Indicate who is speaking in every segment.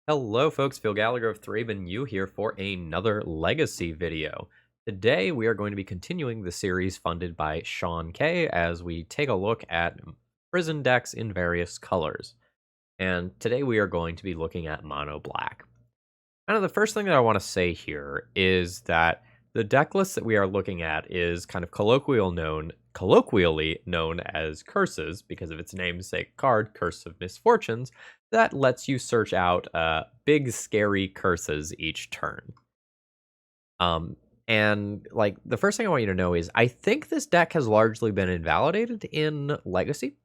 Speaker 1: Hello folks, Phil Gallagher of ThrabenU here for another Legacy video. Today we are going to be continuing the series funded by Sean K as we take a look at prison decks in various colors. And today we are going to be looking at mono black. Kind of the first thing that I want to say here is that the deck list that we are looking at is kind of colloquially known as curses because of its namesake card, Curse of Misfortunes, that lets you search out big scary curses each turn. And like the first thing I want you to know is I think this deck has largely been invalidated in Legacy.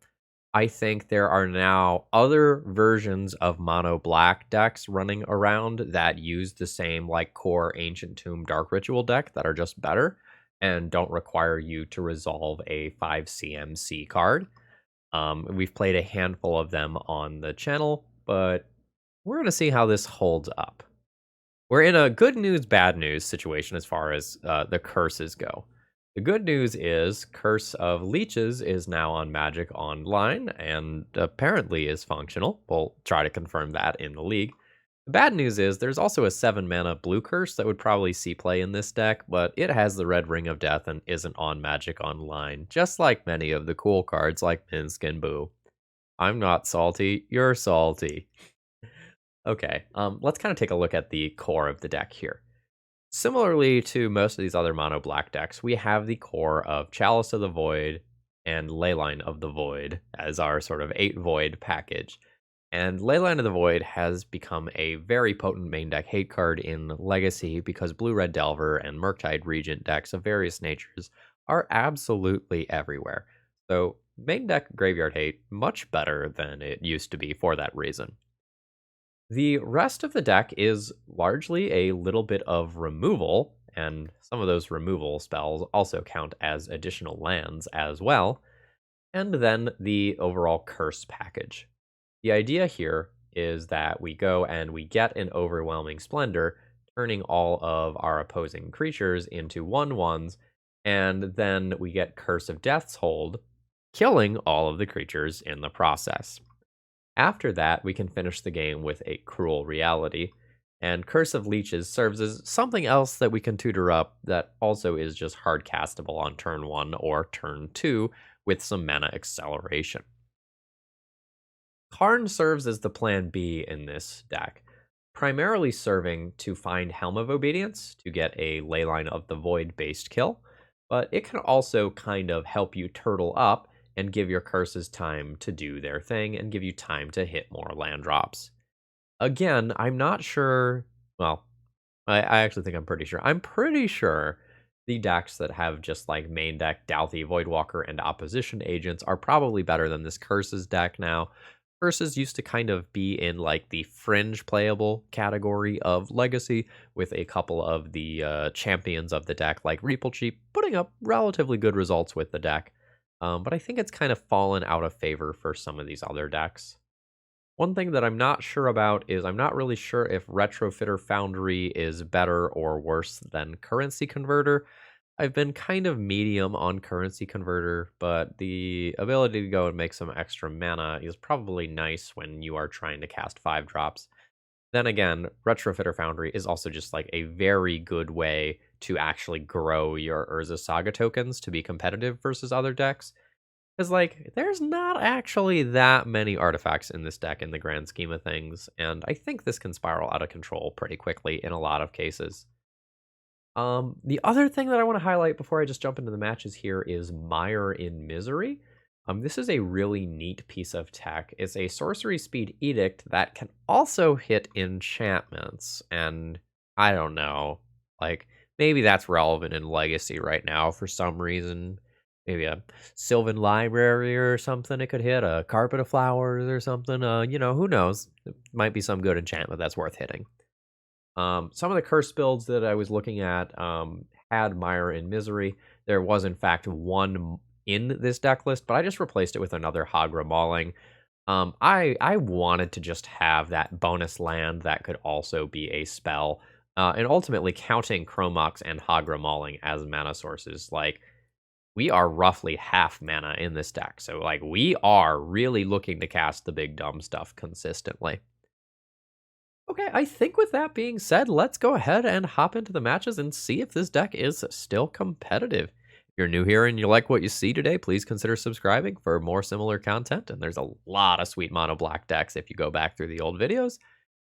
Speaker 1: I think there are now other versions of mono black decks running around that use the same like core Ancient Tomb Dark Ritual deck that are just better and don't require you to resolve a 5 CMC card. We've played a handful of them on the channel, but we're going to see how this holds up. We're in a good news, bad news situation as far as the curses go. The good news is Curse of Leeches is now on Magic Online and apparently is functional. We'll try to confirm that in the league. The bad news is there's also a 7-mana blue curse that would probably see play in this deck, but it has the red Ring of Death and isn't on Magic Online, just like many of the cool cards like Minsk and Boo. I'm not salty, you're salty. Okay, let's kind of take a look at the core of the deck here. Similarly to most of these other mono black decks, we have the core of Chalice of the Void and Leyline of the Void as our sort of 8 void package. And Leyline of the Void has become a very potent main deck hate card in Legacy because Blue-Red Delver and Murktide Regent decks of various natures are absolutely everywhere. So main deck graveyard hate, much better than it used to be for that reason. The rest of the deck is largely a little bit of removal, and some of those removal spells also count as additional lands as well, and then the overall curse package. The idea here is that we go and we get an overwhelming splendor, turning all of our opposing creatures into 1/1s, and then we get Curse of Death's Hold, killing all of the creatures in the process. After that, we can finish the game with a Cruel Reality, and Curse of Leeches serves as something else that we can tutor up that also is just hard castable on turn 1 or turn 2 with some mana acceleration. Karn serves as the plan B in this deck, primarily serving to find Helm of Obedience to get a Leyline of the Void based kill, but it can also kind of help you turtle up and give your curses time to do their thing and give you time to hit more land drops. Again, I'm not sure. Well, I actually think I'm pretty sure. I'm pretty sure the decks that have just like main deck Douthie, Voidwalker, and opposition agents are probably better than this Curses deck now. Curses used to kind of be in like the fringe playable category of Legacy, with a couple of the champions of the deck like Reaplecheap putting up relatively good results with the deck. But I think it's kind of fallen out of favor for some of these other decks. One thing that I'm not sure about is I'm not really sure if Retrofitter Foundry is better or worse than Currency Converter. I've been kind of medium on Currency Converter, but the ability to go and make some extra mana is probably nice when you are trying to cast 5 drops. Then again, Retrofitter Foundry is also just like a very good way to actually grow your Urza Saga tokens to be competitive versus other decks. Because, like, there's not actually that many artifacts in this deck in the grand scheme of things, and I think this can spiral out of control pretty quickly in a lot of cases. The other thing that I want to highlight before I just jump into the matches here is Mire in Misery. This is a really neat piece of tech. It's a sorcery speed edict that can also hit enchantments, and I don't know, like, maybe that's relevant in Legacy right now for some reason. Maybe a Sylvan Library or something it could hit, a Carpet of Flowers or something. Who knows? It might be some good enchantment that's worth hitting. Some of the curse builds that I was looking at had Mire in Misery. There was, in fact, one in this deck list, but I just replaced it with another Hagra Mauling. I wanted to just have that bonus land that could also be a spell, and ultimately counting Chromox and Hagra Mauling as mana sources. Like, we are roughly half mana in this deck, so like we are really looking to cast the big dumb stuff consistently. Okay, I think with that being said, let's go ahead and hop into the matches and see if this deck is still competitive. If you're new here and you like what you see today, please consider subscribing for more similar content. And there's a lot of sweet mono black decks if you go back through the old videos.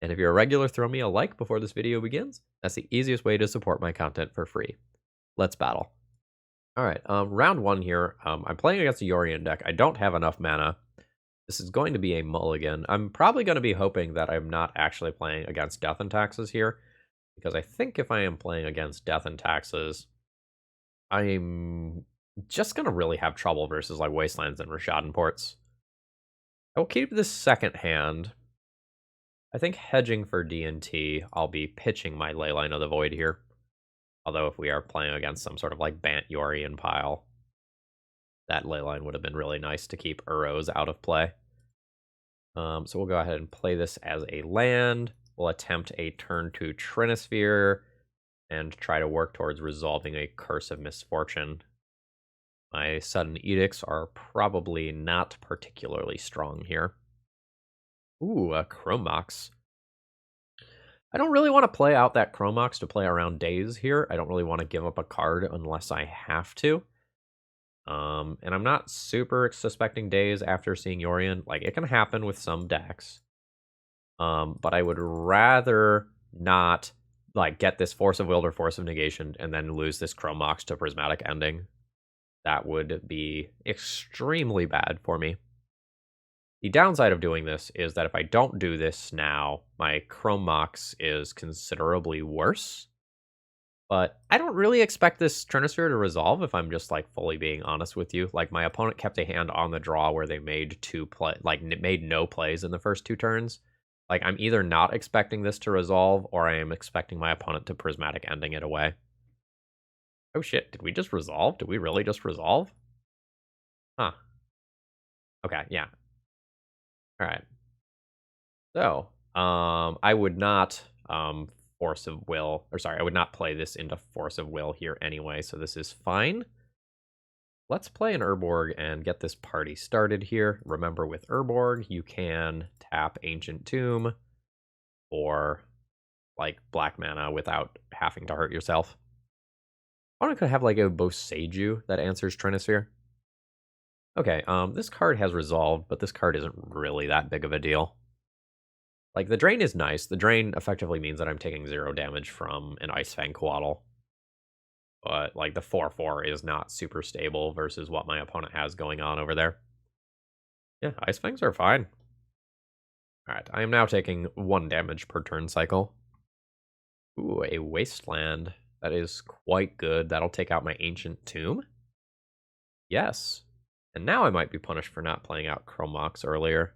Speaker 1: And if you're a regular, throw me a like before this video begins. That's the easiest way to support my content for free. Let's battle. All right, round one here. I'm playing against a Yorion deck. I don't have enough mana. This is going to be a mulligan. I'm probably going to be hoping that I'm not actually playing against Death and Taxes here, because I think if I am playing against Death and Taxes, I'm just going to really have trouble versus like Wastelands and Rishadan Ports. I will keep this second hand. I think hedging for D&T, I'll be pitching my Leyline of the Void here. Although if we are playing against some sort of like Bant Yorion pile, that Leyline would have been really nice to keep Uros out of play. So we'll go ahead and play this as a land. We'll attempt a turn 2 Trinisphere and try to work towards resolving a Curse of Misfortune. My Sudden Edicts are probably not particularly strong here. Ooh, a Chromox. I don't really want to play out that Chromox to play around Daze here. I don't really want to give up a card unless I have to. And I'm not super suspecting Daze after seeing Yorion. Like, it can happen with some decks. But I would rather not, like, get this Force of Will or Force of Negation and then lose this Chromox to Prismatic Ending. That would be extremely bad for me. The downside of doing this is that if I don't do this now, my Chromox is considerably worse. But I don't really expect this Trinisphere to resolve if I'm just, like, fully being honest with you. Like, my opponent kept a hand on the draw where they made made no plays in the first 2 turns. Like, I'm either not expecting this to resolve, or I am expecting my opponent to Prismatic Ending it away. Oh shit, did we just resolve? Did we really just resolve? Huh. Okay, yeah. Alright. So, I would not, Force of Will, or sorry, I would not play this into Force of Will here anyway, so this is fine. Let's play an Urborg and get this party started here. Remember, with Urborg, you can tap Ancient Tomb or, like, black mana without having to hurt yourself. I could have, like, a Boseiju that answers Trinisphere. Okay, this card has resolved, but this card isn't really that big of a deal. Like, the drain is nice. The drain effectively means that I'm taking 0 damage from an Icefang Coatl. But, like, the 4/4 is not super stable versus what my opponent has going on over there. Yeah, Icefangs are fine. Alright, I am now taking 1 damage per turn cycle. Ooh, a Wasteland. That is quite good. That'll take out my Ancient Tomb. Yes. And now I might be punished for not playing out Chromox earlier.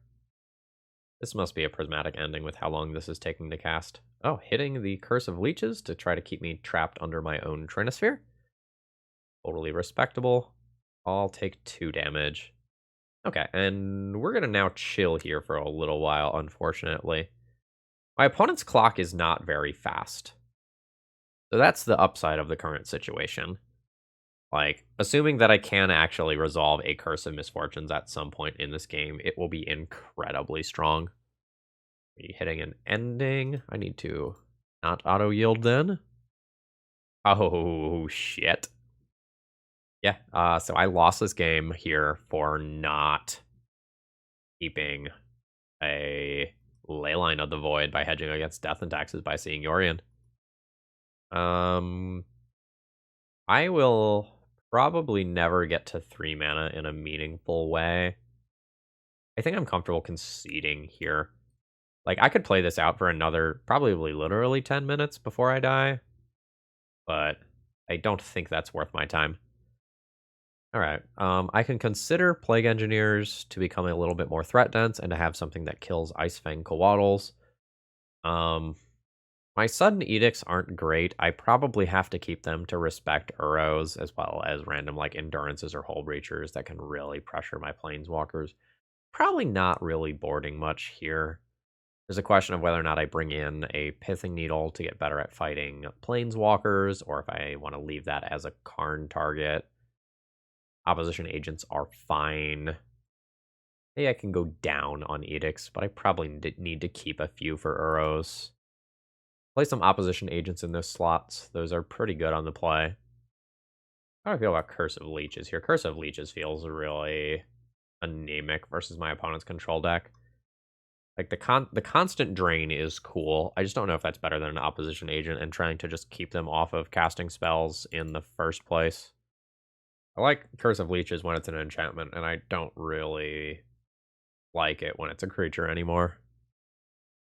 Speaker 1: This must be a Prismatic Ending with how long this is taking to cast. Oh, hitting the Curse of Leeches to try to keep me trapped under my own Trinisphere. Totally respectable. I'll take 2 damage. Okay, and we're going to now chill here for a little while, unfortunately. My opponent's clock is not very fast. So that's the upside of the current situation. Like, assuming that I can actually resolve a Curse of Misfortunes at some point in this game, it will be incredibly strong. Are you hitting an ending? I need to not auto-yield then. Oh, shit. Yeah, so I lost this game here for not keeping a Leyline of the Void by hedging against Death and Taxes by seeing Yorion. I will probably never get to 3 mana in a meaningful way. I think I'm comfortable conceding here. Like, I could play this out for another, probably literally 10 minutes before I die. But I don't think that's worth my time. Alright, I can consider Plague Engineers to become a little bit more threat dense and to have something that kills Icefang Coatls. My Sudden Edicts aren't great. I probably have to keep them to respect Uros, as well as random, like, Endurances or Hull Breachers that can really pressure my Planeswalkers. Probably not really boarding much here. There's a question of whether or not I bring in a Pithing Needle to get better at fighting Planeswalkers, or if I want to leave that as a Karn target. Opposition agents are fine. Maybe I can go down on Edicts, but I probably need to keep a few for Uros. Play some opposition agents in those slots. Those are pretty good on the play. How do I feel about Curse of Leeches here? Curse of Leeches feels really anemic versus my opponent's control deck. Like, the constant drain is cool. I just don't know if that's better than an opposition agent and trying to just keep them off of casting spells in the first place. I like Curse of Leeches when it's an enchantment, and I don't really like it when it's a creature anymore.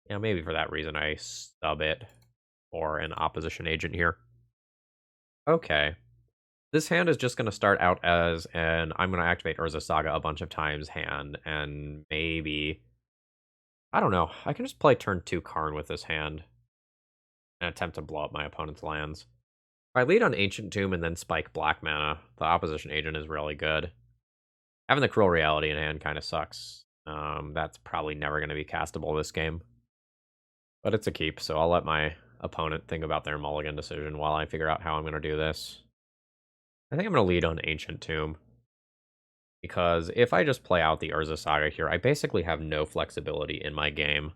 Speaker 1: Yeah, maybe for that reason I sub it for an opposition agent here. Okay. This hand is just going to start out as an I'm going to activate Urza Saga a bunch of times hand, and maybe... I don't know. I can just play turn 2 Karn with this hand and attempt to blow up my opponent's lands. If I lead on Ancient Tomb and then spike black mana, the opposition agent is really good. Having the Cruel Reality in hand kind of sucks. That's probably never going to be castable this game. But it's a keep, so I'll let my opponent think about their mulligan decision while I figure out how I'm going to do this. I think I'm going to lead on Ancient Tomb. Because if I just play out the Urza Saga here, I basically have no flexibility in my game.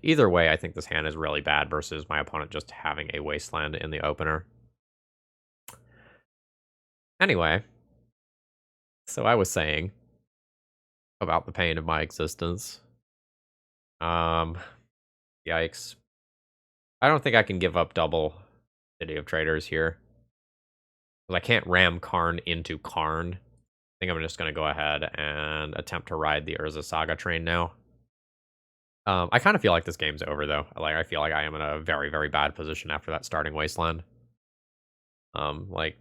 Speaker 1: Either way, I think this hand is really bad versus my opponent just having a Wasteland in the opener. Anyway, so I was saying about the pain of my existence. Yikes. I don't think I can give up double City of Traders here. Because I can't ram Karn into Karn. I think I'm just going to go ahead and attempt to ride the Urza Saga train now. I kind of feel like this game's over, though. Like, I feel like I am in a very, very bad position after that starting Wasteland. Like,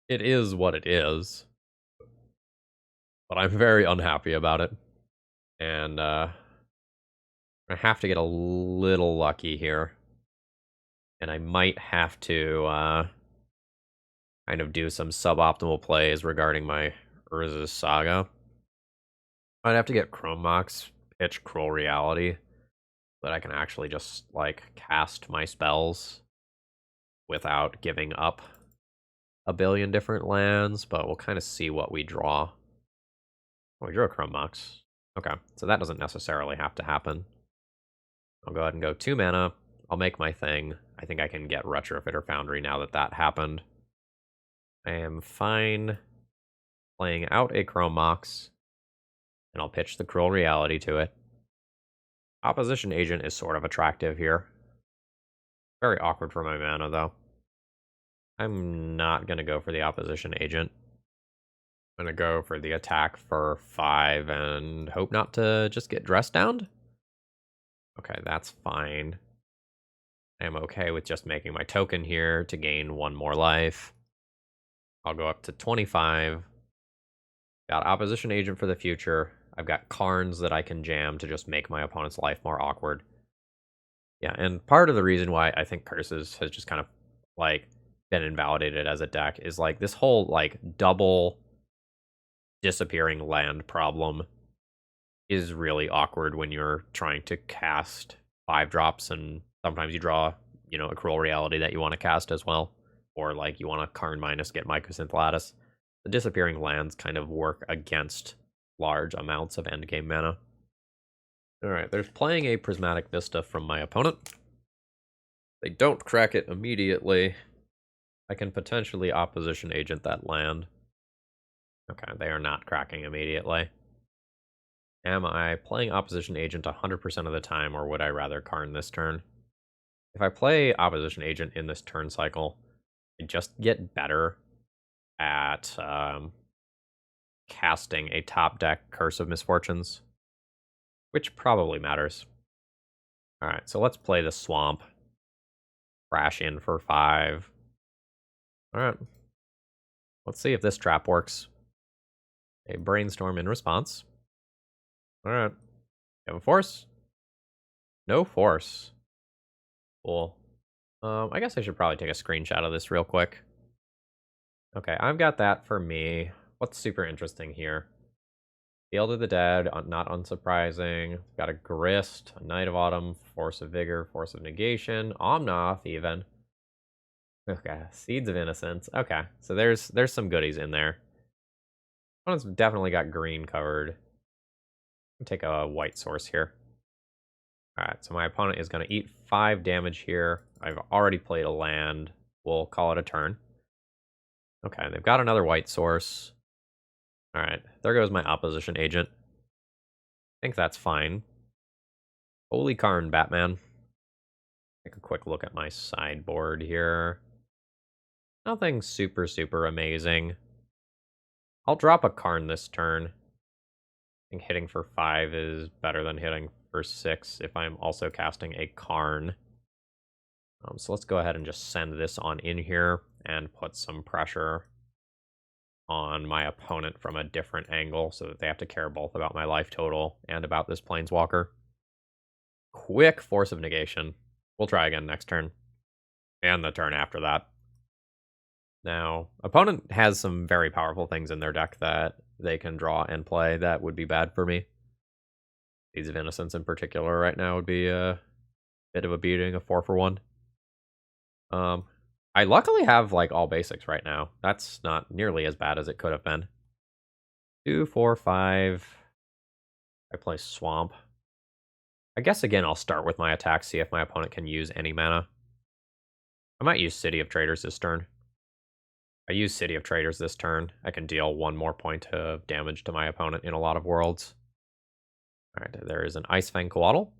Speaker 1: it is what it is. But I'm very unhappy about it. And, I have to get a little lucky here. And I might have to, kind of do some suboptimal plays regarding my Urza Saga. I'd have to get Chrome Mox, pitch Cruel Reality, that I can actually just, like, cast my spells without giving up a billion different lands, but we'll kind of see what we draw. Oh, we drew a Chrome Mox. Okay, so that doesn't necessarily have to happen. I'll go ahead and go 2 mana. I'll make my thing. I think I can get Retrofitter Foundry now that that happened. I am fine playing out a Chrome Mox, and I'll pitch the Cruel Reality to it. Opposition Agent is sort of attractive here. Very awkward for my mana, though. I'm not going to go for the Opposition Agent. I'm going to go for the attack for 5 and hope not to just get dressed down. Okay, that's fine. I am okay with just making my token here to gain 1 more life. I'll go up to 25. Got Opposition Agent for the future. I've got Karns that I can jam to just make my opponent's life more awkward. Yeah, and part of the reason why I think Curses has just kind of, like, been invalidated as a deck is, like, this whole, like, double disappearing land problem is really awkward when you're trying to cast 5-drops and sometimes you draw, you know, a Cruel Reality that you want to cast as well. Or, like, you want to Karn minus get Mycosynth Lattice. The disappearing lands kind of work against large amounts of endgame mana. Alright, there's playing a Prismatic Vista from my opponent. They don't crack it immediately. I can potentially Opposition Agent that land. Okay, they are not cracking immediately. Am I playing Opposition Agent 100% of the time, or would I rather Karn this turn? If I play Opposition Agent in this turn cycle, I just get better at casting a top deck Curse of Misfortunes, which probably matters. Alright, so let's play the Swamp. Crash in for 5. Alright. Let's see if this trap works. A Brainstorm in response. Alright. You have a force? No force. Cool. I guess I should probably take a screenshot of this real quick. Okay, I've got that for me. What's super interesting here? Field of the Dead, not unsurprising. Got a Grist, a Knight of Autumn, Force of Vigor, Force of Negation, Omnath even. Okay, Seeds of Innocence. Okay, so there's some goodies in there. Opponent's definitely got green covered. I'll take a white source here. Alright, so my opponent is going to eat 5 damage here. I've already played a land. We'll call it a turn. Okay, they've got another white source. Alright, there goes my opposition agent. I think that's fine. Holy Karn, Batman. Take a quick look at my sideboard here. Nothing super, super amazing. I'll drop a Karn this turn. I think hitting for 5 is better than hitting for 6 if I'm also casting a Karn. So let's go ahead and just send this on in here and put some pressure on my opponent from a different angle so that they have to care both about my life total and about this Planeswalker. Quick Force of Negation. We'll try again next turn. And the turn after that. Now, opponent has some very powerful things in their deck that they can draw and play that would be bad for me. Seeds of Innocence in particular right now would be a bit of a beating, a 4-for-1. I luckily have like all basics right now. That's not nearly as bad as it could have been. 2, 4, 5. I play Swamp. I guess again I'll start with my attack, see if my opponent can use any mana. I might use City of Traders this turn. I use City of Traders this turn. I can deal 1 more point of damage to my opponent in a lot of worlds. Alright, there is an Icefang Coatl.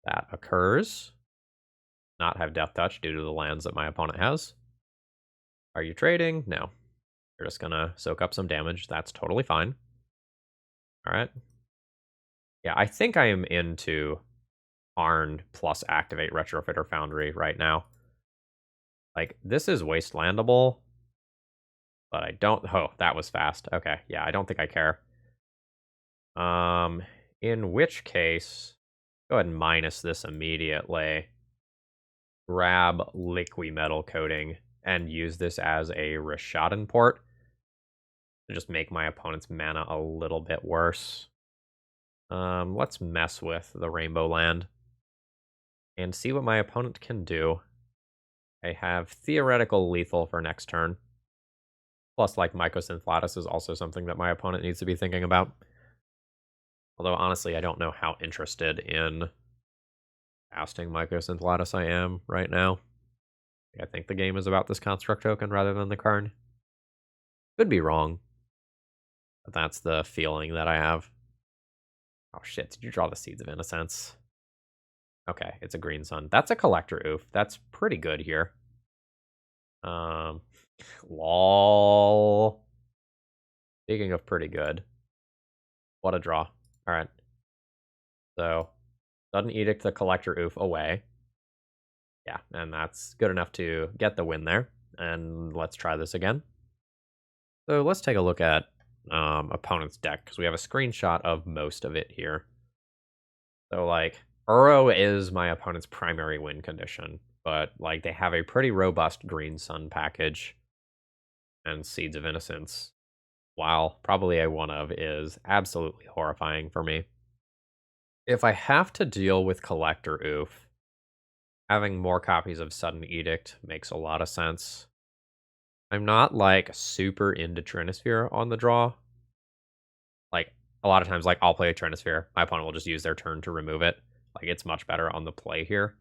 Speaker 1: That occurs. Not have Death Touch due to the lands that my opponent has. Are you trading? No. You're just gonna soak up some damage. That's totally fine. Alright. Yeah, I think I am into Arn plus activate Retrofitter Foundry right now. Like, this is wastelandable. But I don't... Oh, that was fast. Okay, yeah, I don't think I care. In which case, go ahead and minus this immediately. Grab Liquimetal Coating and use this as a Rishadan port to just make my opponent's mana a little bit worse. Let's mess with the Rainbow Land and see what my opponent can do. I have theoretical lethal for next turn. Plus, like, Mycosynth Lattice is also something that my opponent needs to be thinking about. Although, honestly, I don't know how interested in casting Mycosynth Lattice I am right now. I think the game is about this construct token rather than the Karn. Could be wrong. But that's the feeling that I have. Oh shit, did you draw the Seeds of Innocence? Okay, it's a green sun. That's a Collector Oof. That's pretty good here. Lol. Speaking of pretty good. What a draw. Alright. So, Sudden Edict the Collector Oof away. Yeah, and that's good enough to get the win there. And let's try this again. So let's take a look at opponent's deck, because we have a screenshot of most of it here. So, like, Uro is my opponent's primary win condition, but, like, they have a pretty robust Green Sun package. And Seeds of Innocence, while probably a one of, is absolutely horrifying for me. If I have to deal with Collector Oof, having more copies of Sudden Edict makes a lot of sense. I'm not, like, super into Trinisphere on the draw. Like, a lot of times, like, I'll play a Trinisphere. My opponent will just use their turn to remove it. Like, it's much better on the play here.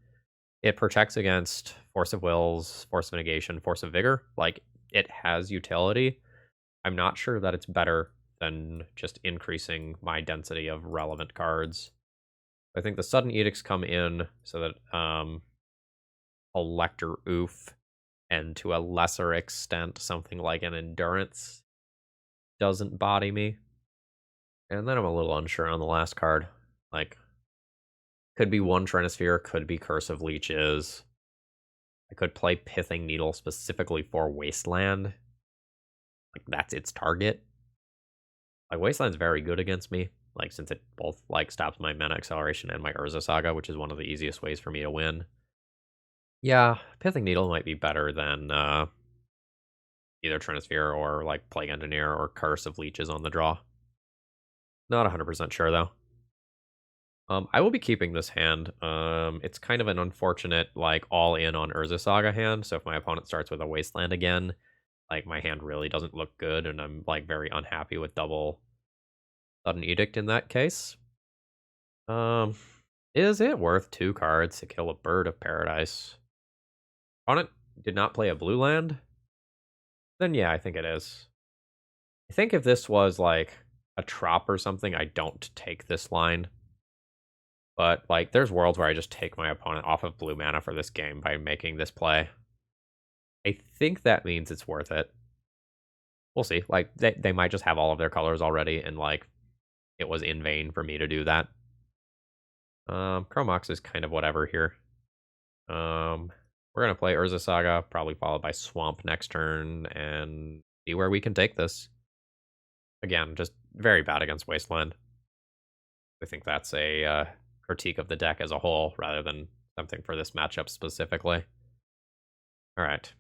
Speaker 1: It protects against Force of Wills, Force of Negation, Force of Vigor. Like, it has utility. I'm not sure that it's better than just increasing my density of relevant cards. I think the Sudden Edicts come in so that Elector Oof, and to a lesser extent, something like an Endurance doesn't body me. And then I'm a little unsure on the last card. Like, could be one Trinisphere, could be Curse of Leeches. I could play Pithing Needle specifically for Wasteland. Like, that's its target. Like, Wasteland's very good against me. Like, since it both, like, stops my mana acceleration and my Urza Saga, which is one of the easiest ways for me to win. Yeah, Pithing Needle might be better than either Trinisphere or, like, Plague Engineer or Curse of Leeches on the draw. Not 100% sure, though. I will be keeping this hand. It's kind of an unfortunate, like, all-in on Urza Saga hand, so if my opponent starts with a Wasteland again, like, my hand really doesn't look good, and I'm, like, very unhappy with double Sudden Edict in that case. Is it worth 2 cards to kill a bird of paradise? Opponent did not play a blue land? Then yeah, I think it is. I think if this was like a trop or something, I don't take this line. But like, there's worlds where I just take my opponent off of blue mana for this game by making this play. I think that means it's worth it. We'll see. Like, they might just have all of their colors already, and like, it was in vain for me to do that. Chromox is kind of whatever here. We're gonna play Urza Saga, probably followed by Swamp next turn, and see where we can take this. Again, just very bad against Wasteland. I think that's a critique of the deck as a whole, rather than something for this matchup specifically. All right.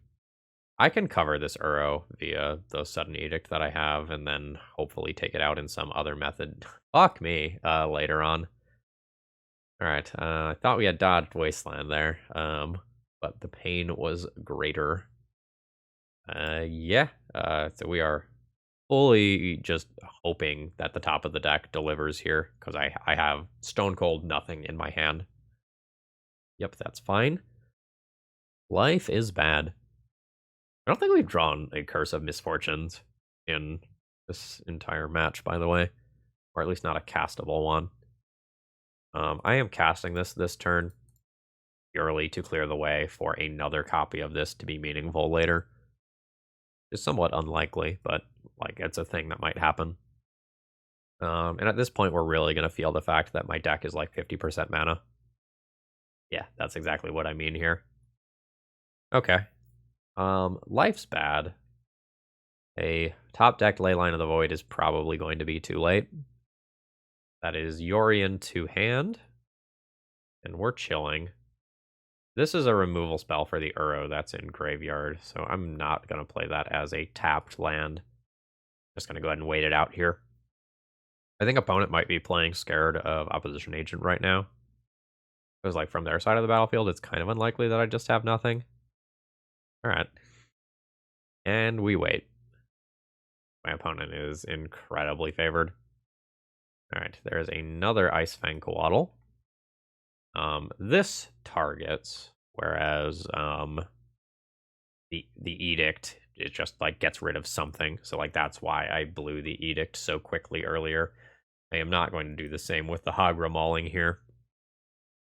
Speaker 1: I can cover this Uro via the Sudden Edict that I have, and then hopefully take it out in some other method. Fuck me, later on. All right, I thought we had dodged Wasteland there, but the pain was greater. Yeah, so we are fully just hoping that the top of the deck delivers here, because I have Stone Cold nothing in my hand. Yep, that's fine. Life is bad. I don't think we've drawn a Curse of Misfortunes in this entire match, by the way. Or at least not a castable one. I am casting this turn purely to clear the way for another copy of this to be meaningful later. It's somewhat unlikely, but like it's a thing that might happen. And at this point, we're really going to feel the fact that my deck is like 50% mana. Yeah, that's exactly what I mean here. Okay. Life's bad. A top decked Leyline of the Void is probably going to be too late. That is Yorion to hand. And we're chilling. This is a removal spell for the Uro that's in graveyard, so I'm not going to play that as a tapped land. Just going to go ahead and wait it out here. I think opponent might be playing scared of Opposition Agent right now. Because like from their side of the battlefield, it's kind of unlikely that I just have nothing. Alright. And we wait. My opponent is incredibly favored. Alright, there's another Icefang Coatl. This targets, whereas the edict, it just like gets rid of something. So like that's why I blew the edict so quickly earlier. I am not going to do the same with the Hagra Mauling here.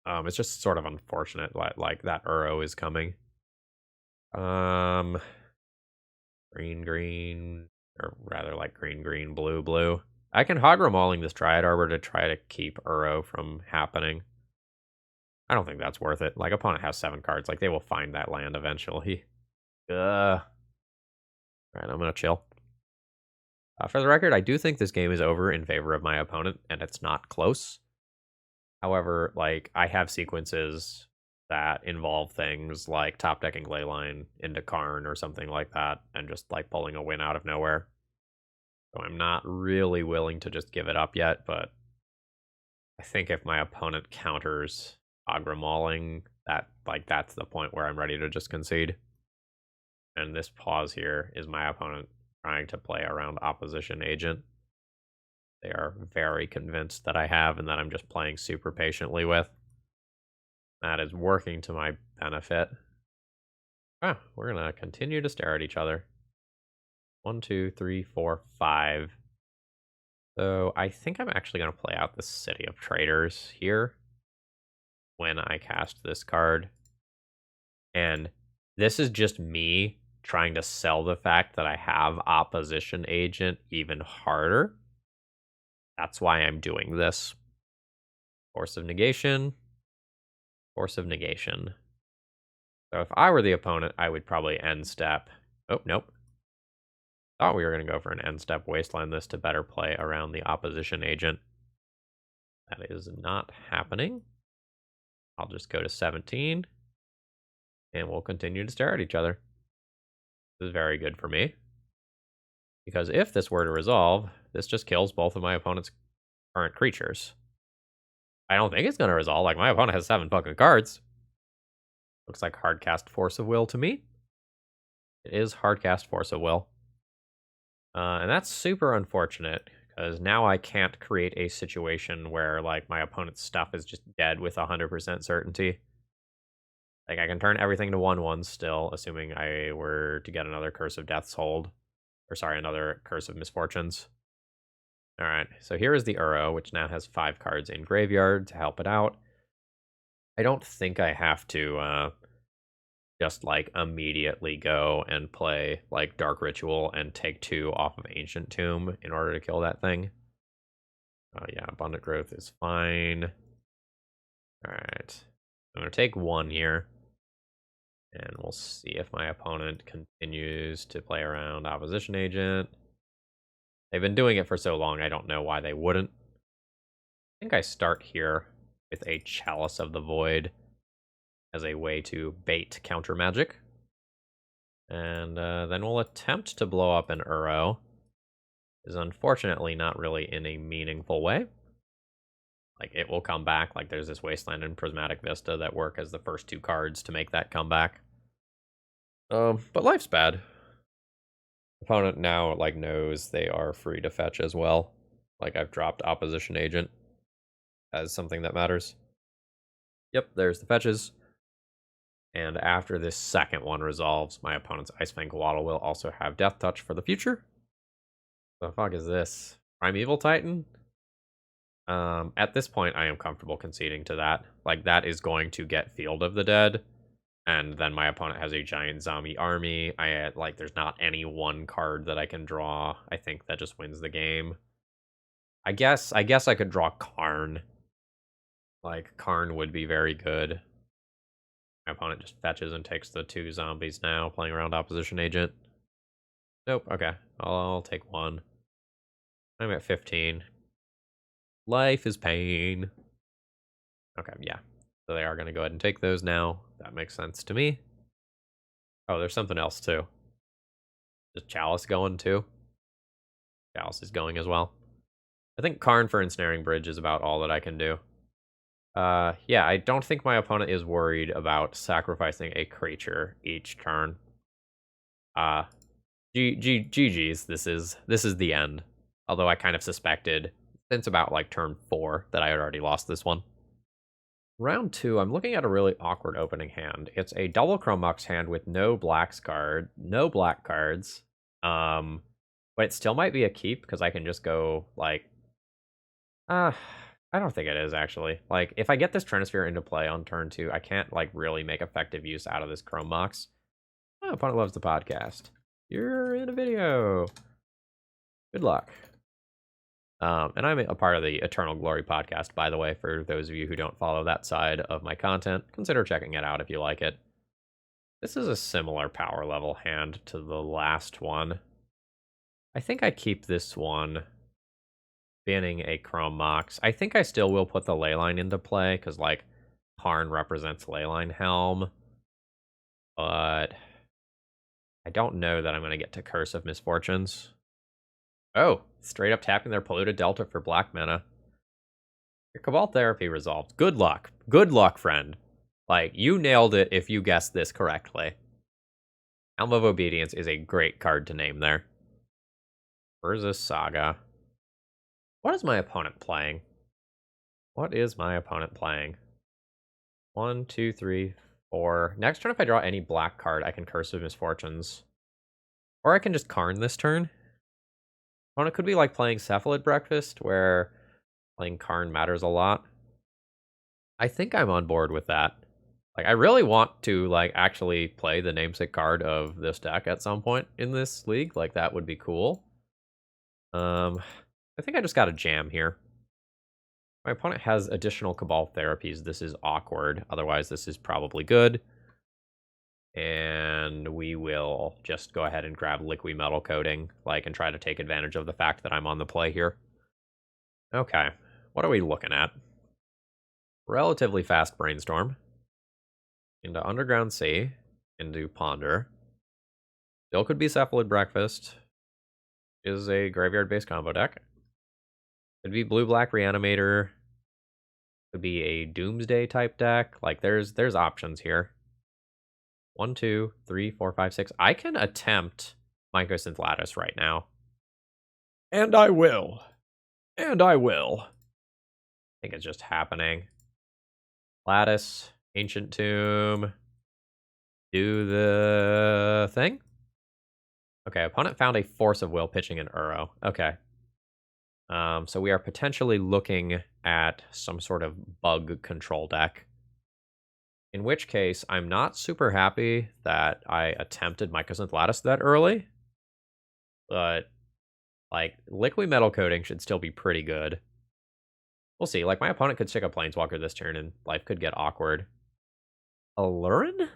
Speaker 1: It's just sort of unfortunate like that Uro is coming. Green, or rather like green, blue. I can Hagra Mauling this Dryad Arbor to try to keep Uro from happening. I don't think that's worth it. Like, opponent has 7 cards. Like, they will find that land eventually. Alright, I'm gonna chill. For the record, I do think this game is over in favor of my opponent, and it's not close. However, like, I have sequences that involve things like top decking Leyline into Karn or something like that, and just, like, pulling a win out of nowhere. So I'm not really willing to just give it up yet, but I think if my opponent counters Hagra Mauling, that's the point where I'm ready to just concede. And this pause here is my opponent trying to play around Opposition Agent. They are very convinced that I have and that I'm just playing super patiently with. That is working to my benefit. We're going to continue to stare at each other. 1, 2, 3, 4, 5. So I think I'm actually going to play out the City of Traders here when I cast this card. And this is just me trying to sell the fact that I have Opposition Agent even harder. That's why I'm doing this. Force of Negation. Force of Negation. So if I were the opponent, I would probably end step. Oh, nope. Thought we were going to go for an end step Wasteland this to better play around the Opposition Agent. That is not happening. I'll just go to 17. And we'll continue to stare at each other. This is very good for me. Because if this were to resolve, this just kills both of my opponent's current creatures. I don't think it's going to resolve. Like, my opponent has 7 fucking cards. Looks like hardcast Force of Will to me. It is hardcast Force of Will. And that's super unfortunate, Because now I can't create a situation where, like, my opponent's stuff is just dead with 100% certainty. Like, I can turn everything to 1/1 still, assuming I were to get another Curse of Death's Hold. Or sorry, another Curse of Misfortunes. Alright, so here is the Uro, which now has 5 cards in graveyard to help it out. I don't think I have to just, like, immediately go and play, like, Dark Ritual and take 2 off of Ancient Tomb in order to kill that thing. Yeah, Abundant Growth is fine. Alright. I'm going to take 1 here. And we'll see if my opponent continues to play around Opposition Agent. They've been doing it for so long, I don't know why they wouldn't. I think I start here with a Chalice of the Void as a way to bait counter magic. And then we'll attempt to blow up an Uro. Is unfortunately not really in a meaningful way. Like, it will come back. Like, there's this Wasteland and Prismatic Vista that work as the first 2 cards to make that comeback. But life's bad. Opponent now, like, knows they are free to fetch as well. Like, I've dropped Opposition Agent as something that matters. Yep, there's the fetches. And after this second one resolves, my opponent's Icefang Coatl will also have Death Touch for the future. The fuck is this? Primeval Titan? At this point, I am comfortable conceding to that. Like, that is going to get Field of the Dead. And then my opponent has a giant zombie army. Like, there's not any one card that I can draw. I think that just wins the game. I guess I could draw Karn. Like, Karn would be very good. My opponent just fetches and takes the 2 zombies now, playing around Opposition Agent. Nope, okay. I'll take 1. I'm at 15. Life is pain. Okay, yeah. So they are going to go ahead and take those now. That makes sense to me. Oh, there's something else, too. Is Chalice going, too? Chalice is going as well. I think Karn for Ensnaring Bridge is about all that I can do. Yeah, I don't think my opponent is worried about sacrificing a creature each turn. GG's, this is the end. Although I kind of suspected, since about, like, turn 4, that I had already lost this one. Round 2, I'm looking at a really awkward opening hand. It's a double Chrome Mox hand with no black cards. But it still might be a keep, because I can just go, like... I don't think it is, actually. Like, if I get this Trinisphere into play on turn 2, I can't, like, really make effective use out of this Chrome Mox. Oh, opponent loves the podcast. You're in a video. Good luck. And I'm a part of the Eternal Glory podcast, by the way, for those of you who don't follow that side of my content. Consider checking it out if you like it. This is a similar power level hand to the last one. I think I keep this one, banning a Chrome Mox. I think I still will put the Leyline into play, because, like, Karn represents Leyline Helm. But I don't know that I'm going to get to Curse of Misfortunes. Oh, straight up tapping their Polluted Delta for black mana. Your Cabal Therapy resolved. Good luck. Good luck, friend. Like, you nailed it if you guessed this correctly. Helm of Obedience is a great card to name there. Urza Saga. What is my opponent playing? What is my opponent playing? 1, 2, 3, 4. Next turn, if I draw any black card, I can Curse of Misfortunes. Or I can just Karn this turn. Opponent could be like playing Cephalid Breakfast, where playing Karn matters a lot. I think I'm on board with that. Like, I really want to, like, actually play the namesake card of this deck at some point in this league. Like, that would be cool. I think I just got a jam here. My opponent has additional Cabal Therapies. This is awkward. Otherwise, this is probably good. And we will just go ahead and grab Liquid Metal Coating, like, and try to take advantage of the fact that I'm on the play here. Okay, what are we looking at? Relatively fast Brainstorm. Into Underground Sea. Into Ponder. Still could be Cephalid Breakfast. Is a graveyard-based combo deck. Could be Blue-Black Reanimator. Could be a Doomsday type deck. Like, there's options here. 1, 2, 3, 4, 5, 6. I can attempt Mycosynth Lattice right now. And I will. And I will. I think it's just happening. Lattice, Ancient Tomb. Do the thing. Okay, opponent found a Force of Will pitching an Uro. Okay. So we are potentially looking at some sort of bug control deck. In which case, I'm not super happy that I attempted Mycosynth Lattice that early. But, like, Liquid Metal Coating should still be pretty good. We'll see. Like, my opponent could stick a Planeswalker this turn, and life could get awkward. Alurin?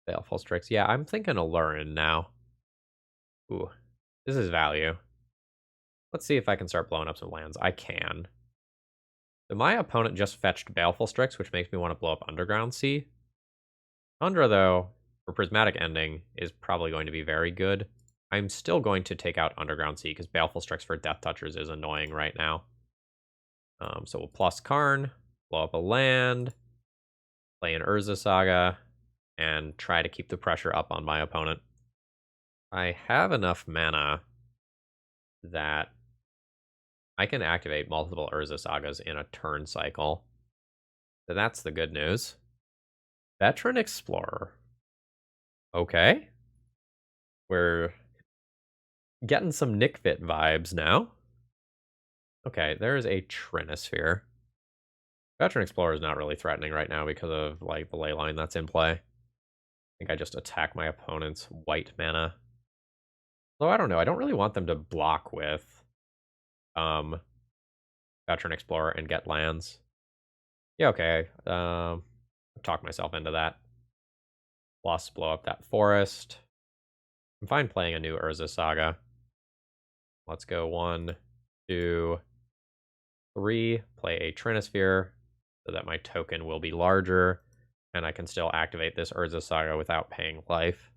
Speaker 1: Baleful Strix. Yeah, I'm thinking Alurin now. Ooh, this is value. Let's see if I can start blowing up some lands. I can. So my opponent just fetched Baleful Strix, which makes me want to blow up Underground Sea. Tundra, though, for Prismatic Ending, is probably going to be very good. I'm still going to take out Underground Sea, because Baleful Strix for Death Touchers is annoying right now. So we'll plus Karn, blow up a land, play an Urza Saga, and try to keep the pressure up on my opponent. I have enough mana that I can activate multiple Urza Sagas in a turn cycle. So that's the good news. Veteran Explorer. Okay. We're getting some Nick Fit vibes now. Okay, there's a Trinisphere. Veteran Explorer is not really threatening right now because of, like, the Leyline that's in play. I think I just attack my opponent's white mana. Though I don't know, I don't really want them to block with Veteran Explorer and get lands. Yeah, okay. Talk myself into that. Plus, blow up that forest. I'm fine playing a new Urza Saga. Let's go 1, 2, 3. Play a Trinisphere so that my token will be larger, and I can still activate this Urza Saga without paying life.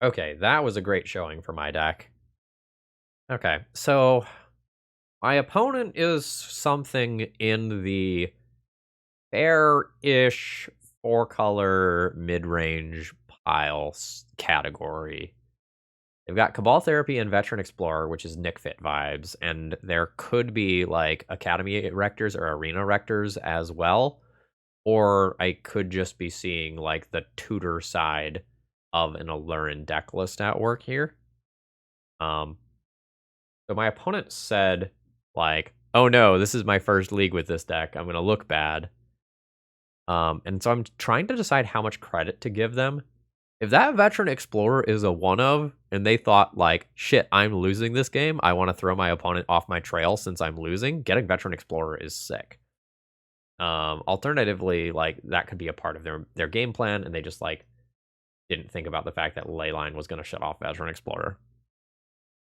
Speaker 1: Okay, that was a great showing for my deck. Okay, so my opponent is something in the fair-ish 4-color mid-range pile category. They've got Cabal Therapy and Veteran Explorer, which is Nick Fit vibes, and there could be, like, Academy Rectors or Arena Rectors as well, or I could just be seeing, like, the tutor side of an Alurin deck list at work here. So my opponent said, like, oh no, this is my first league with this deck, I'm gonna look bad. And so I'm trying to decide how much credit to give them. If that Veteran Explorer is a one of, and they thought, like, shit, I'm losing this game, I want to throw my opponent off my trail since I'm losing, getting Veteran Explorer is sick. Alternatively, like, that could be a part of their game plan, and they just, like, didn't think about the fact that Leyline was going to shut off Veteran Explorer.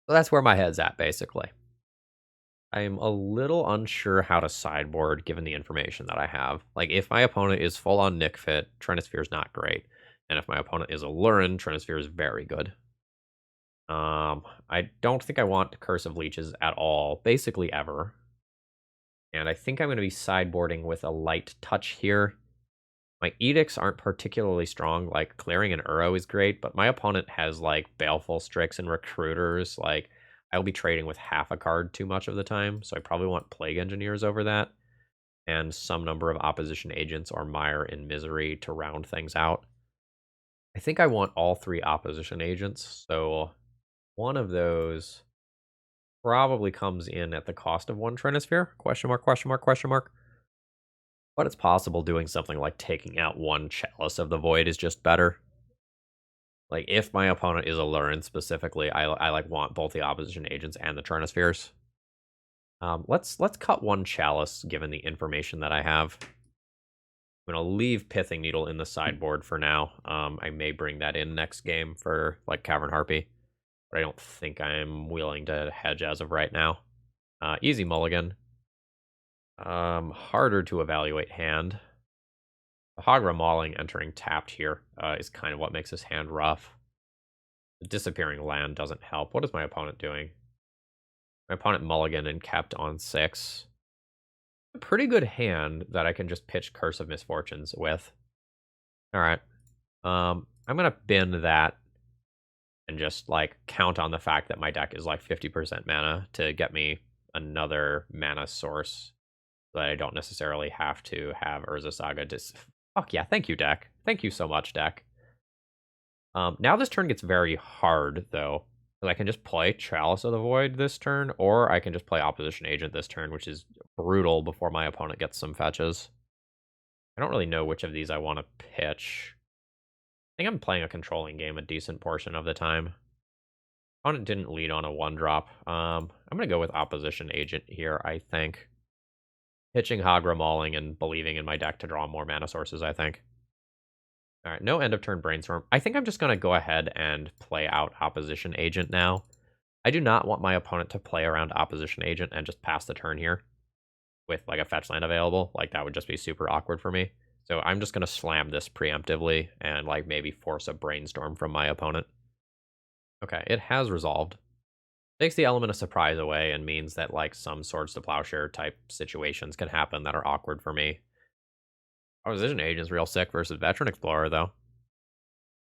Speaker 1: So that's where my head's at, basically. I'm a little unsure how to sideboard given the information that I have. Like, if my opponent is full on Nick Fit, Trinisphere is not great. And if my opponent is Alurin, Trinisphere is very good. I don't think I want Curse of Leeches at all, basically ever. And I think I'm going to be sideboarding with a light touch here. My edicts aren't particularly strong. Like, clearing an Uro is great, but my opponent has, like, Baleful Strix and Recruiters. Like, I'll be trading with half a card too much of the time, so I probably want Plague Engineers over that, and some number of Opposition Agents or Mire in Misery to round things out. I think I want all 3 Opposition Agents, so one of those probably comes in at the cost of 1 Trinisphere? Question mark, question mark, question mark. But it's possible doing something like taking out 1 Chalice of the Void is just better. Like, if my opponent is Alurin specifically, I like want both the Opposition Agents and the Trinispheres. Let's cut 1 Chalice, given the information that I have. I'm going to leave Pithing Needle in the sideboard for now. I may bring that in next game for, like, Cavern Harpy, but I don't think I'm willing to hedge as of right now. Easy mulligan. Harder to evaluate hand. The Hagra Mauling entering tapped here is kind of what makes this hand rough. The disappearing land doesn't help. What is my opponent doing? My opponent mulligan and kept on 6. A pretty good hand that I can just pitch Curse of Misfortunes with. Alright. I'm gonna bin that and just, like, count on the fact that my deck is like 50% mana to get me another mana source that I don't necessarily have to have Urza Saga just... Fuck yeah, thank you, deck. Thank you so much, deck. Now this turn gets very hard, though. I can just play Chalice of the Void this turn, or I can just play Opposition Agent this turn, which is brutal before my opponent gets some fetches. I don't really know which of these I want to pitch. I think I'm playing a controlling game a decent portion of the time. Opponent didn't lead on a 1-drop. I'm going to go with Opposition Agent here, I think. Pitching Hagra Mauling and believing in my deck to draw more mana sources, I think. All right, no end of turn Brainstorm. I think I'm just going to go ahead and play out Opposition Agent now. I do not want my opponent to play around Opposition Agent and just pass the turn here with like a fetch land available. Like that would just be super awkward for me. So I'm just going to slam this preemptively and like maybe force a Brainstorm from my opponent. Okay, it has resolved. Takes the element of surprise away and means that like some Swords to Plowshare type situations can happen that are awkward for me. Opposition Agent's real sick versus Veteran Explorer, though.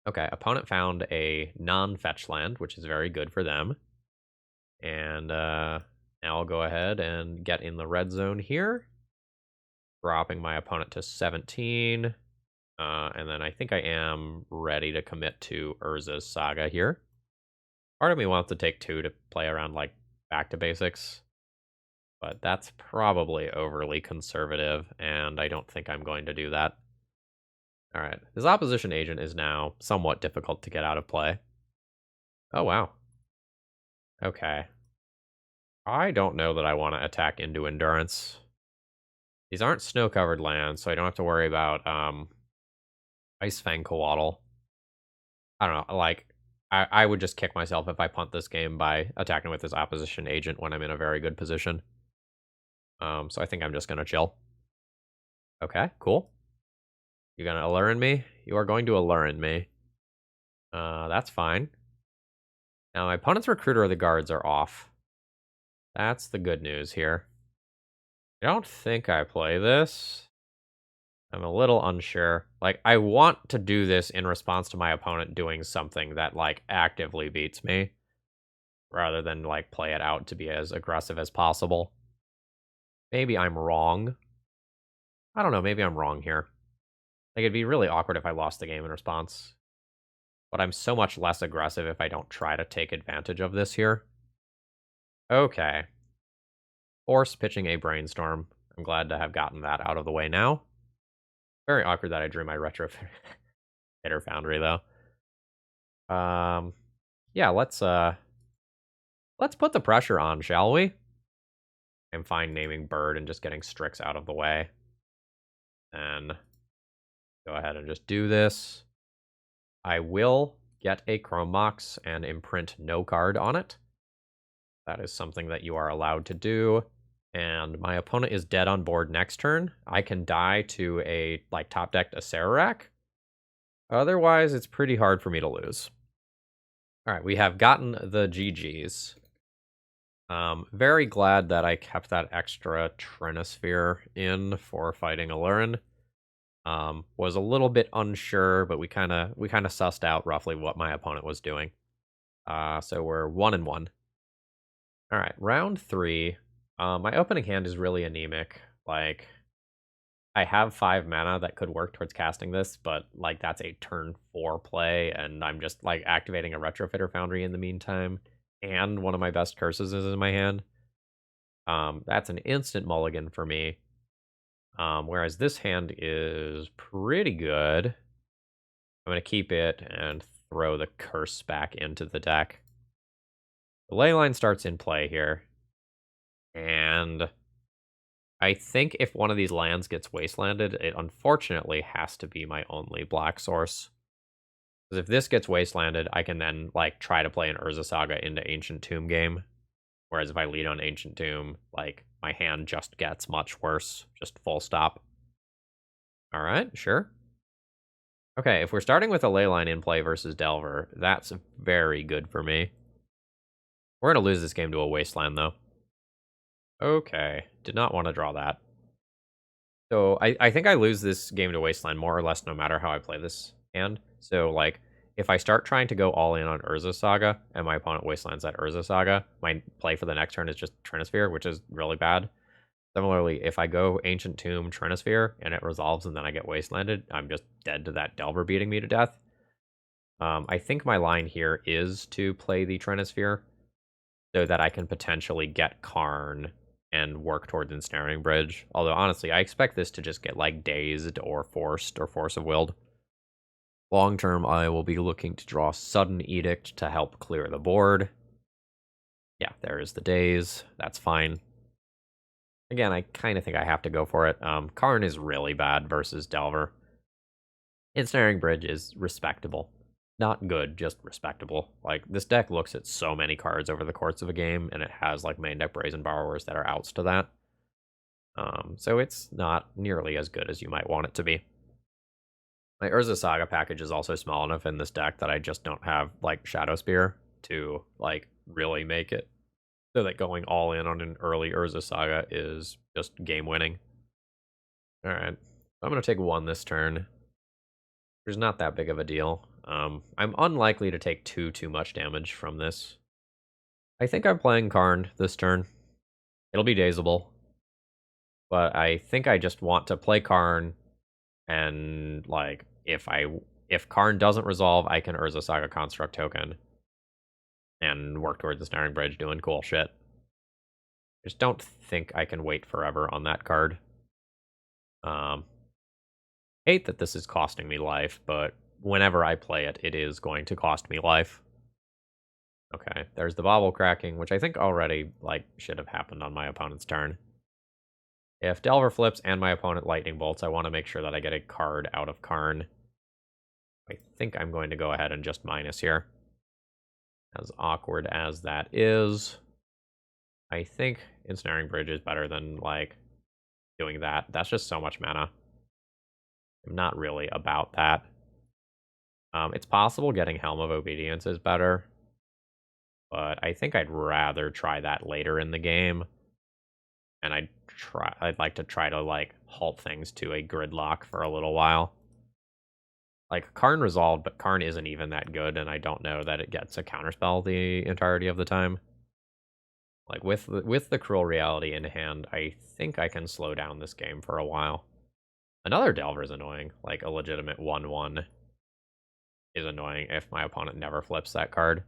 Speaker 1: Okay, opponent found a non-fetch land, which is very good for them. And now I'll go ahead and get in the red zone here. Dropping my opponent to 17. And then I think I am ready to commit to Urza's Saga here. Part of me wants to take 2 to play around, like, back to basics. But that's probably overly conservative, and I don't think I'm going to do that. All right, this Opposition Agent is now somewhat difficult to get out of play. Oh, wow. Okay. I don't know that I want to attack into Endurance. These aren't snow-covered lands, so I don't have to worry about Icefang Coatl. I don't know, like, I would just kick myself if I punt this game by attacking with this Opposition Agent when I'm in a very good position. So I think I'm just going to chill. Okay, cool. You're going to allure in me? You are going to allure in me. That's fine. Now, my opponent's Recruiter of the Guards are off. That's the good news here. I don't think I play this. I'm a little unsure. Like, I want to do this in response to my opponent doing something that, like, actively beats me, rather than, like, play it out to be as aggressive as possible. Maybe I'm wrong. I don't know, maybe I'm wrong here. Like, it'd be really awkward if I lost the game in response. But I'm so much less aggressive if I don't try to take advantage of this here. Okay. Force pitching a Brainstorm. I'm glad to have gotten that out of the way now. Very awkward that I drew my Retro Hitter Foundry, though. Yeah, let's put the pressure on, shall we? I'm fine naming Bird and just getting Strix out of the way. And go ahead and just do this. I will get a Chrome Mox and imprint no card on it. That is something that you are allowed to do. And my opponent is dead on board next turn. I can die to a, like, top-decked Acererak. Otherwise, it's pretty hard for me to lose. All right, we have gotten the GGs. Very glad that I kept that extra Trinisphere in for fighting Alurin. Was a little bit unsure, but we kind of sussed out roughly what my opponent was doing. So we're 1-1. All right, round 3. My opening hand is really anemic. Like, I have 5 mana that could work towards casting this, but like that's a turn 4 play, and I'm just like activating a Retrofitter Foundry in the meantime, and one of my best curses is in my hand. That's an instant mulligan for me. Whereas this hand is pretty good. I'm going to keep it and throw the curse back into the deck. The Leyline starts in play here. And I think if one of these lands gets wastelanded, it unfortunately has to be my only black source. Because if this gets wastelanded, I can then like try to play an Urza Saga into Ancient Tomb game. Whereas if I lead on Ancient Tomb, like my hand just gets much worse. Just full stop. All right, sure. Okay, if we're starting with a Leyline in play versus Delver, that's very good for me. We're going to lose this game to a Wasteland, though. Okay, did not want to draw that. So I think I lose this game to Wasteland more or less no matter how I play this hand. So, like, if I start trying to go all in on Urza Saga, and my opponent wastelands that Urza Saga, my play for the next turn is just Trinisphere, which is really bad. Similarly, if I go Ancient Tomb Trinisphere, and it resolves and then I get wastelanded, I'm just dead to that Delver beating me to death. I think my line here is to play the Trinisphere, so that I can potentially get Karn and work towards Ensnaring Bridge. Although, honestly, I expect this to just get, like, Dazed or Forced or Force of Willed. Long term, I will be looking to draw Sudden Edict to help clear the board. Yeah, there is the Daze. That's fine. Again, I kind of think I have to go for it. Karn is really bad versus Delver. Ensnaring Bridge is respectable. Not good, just respectable. Like, this deck looks at so many cards over the course of a game, and it has, like, main deck Brazen Borrowers that are outs to that. So it's not nearly as good as you might want it to be. My Urza Saga package is also small enough in this deck that I just don't have, like, Shadow Spear to, like, really make it so that going all in on an early Urza Saga is just game-winning. Alright, I'm going to take 1 this turn. There's not that big of a deal. I'm unlikely to take too much damage from this. I think I'm playing Karn this turn. It'll be Dazeable. But I think I just want to play Karn, and, like, if Karn doesn't resolve, I can Urza Saga Construct token and work towards the Snaring Bridge doing cool shit. I just don't think I can wait forever on that card. Hate that this is costing me life, but whenever I play it, it is going to cost me life. Okay, there's the Bobble Cracking, which I think already, like, should have happened on my opponent's turn. If Delver flips and my opponent Lightning Bolts, I want to make sure that I get a card out of Karn. I think I'm going to go ahead and just minus here. As awkward as that is, I think Ensnaring Bridge is better than, like, doing that. That's just so much mana. I'm not really about that. It's possible getting Helm of Obedience is better, but I think I'd rather try that later in the game. And I'd like to try to, like, halt things to a gridlock for a little while. Like, Karn resolved, but Karn isn't even that good, and I don't know that it gets a counterspell the entirety of the time. Like, with the Cruel Reality in hand, I think I can slow down this game for a while. Another Delver is annoying. Like, a legitimate 1/1 is annoying if my opponent never flips that card.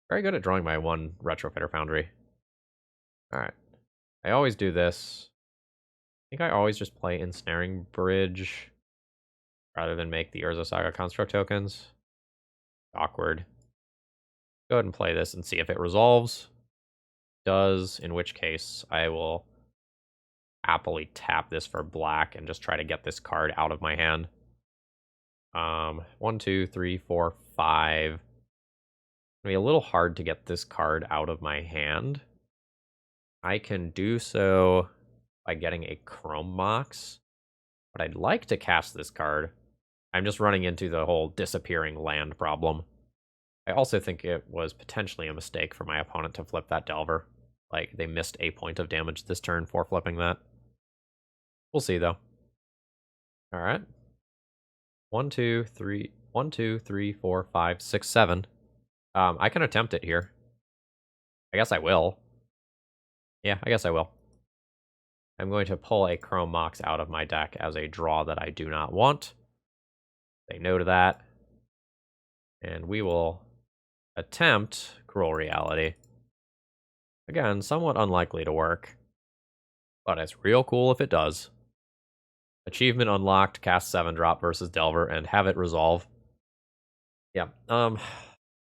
Speaker 1: Very good at drawing my 1 Retrofitter Foundry. Alright. I always do this. I think I always just play Ensnaring Bridge rather than make the Urza Saga Construct tokens. Awkward. Go ahead and play this and see if it resolves. Does, in which case I will happily tap this for black and just try to get this card out of my hand. 1, 2, 3, 4, 5. It's gonna be a little hard to get this card out of my hand. I can do so by getting a Chrome Mox, but I'd like to cast this card. I'm just running into the whole disappearing land problem. I also think it was potentially a mistake for my opponent to flip that Delver. Like, they missed a point of damage this turn for flipping that. We'll see, though. Alright. 1, 2, 3, 1, 2, 3, 4, 5, 6, 7. I can attempt it here. I guess I will. Yeah, I guess I will. I'm going to pull a Chrome Mox out of my deck as a draw that I do not want. Say no to that. And we will attempt Cruel Reality. Again, somewhat unlikely to work, but it's real cool if it does. Achievement unlocked, cast 7-drop versus Delver, and have it resolve. Yeah,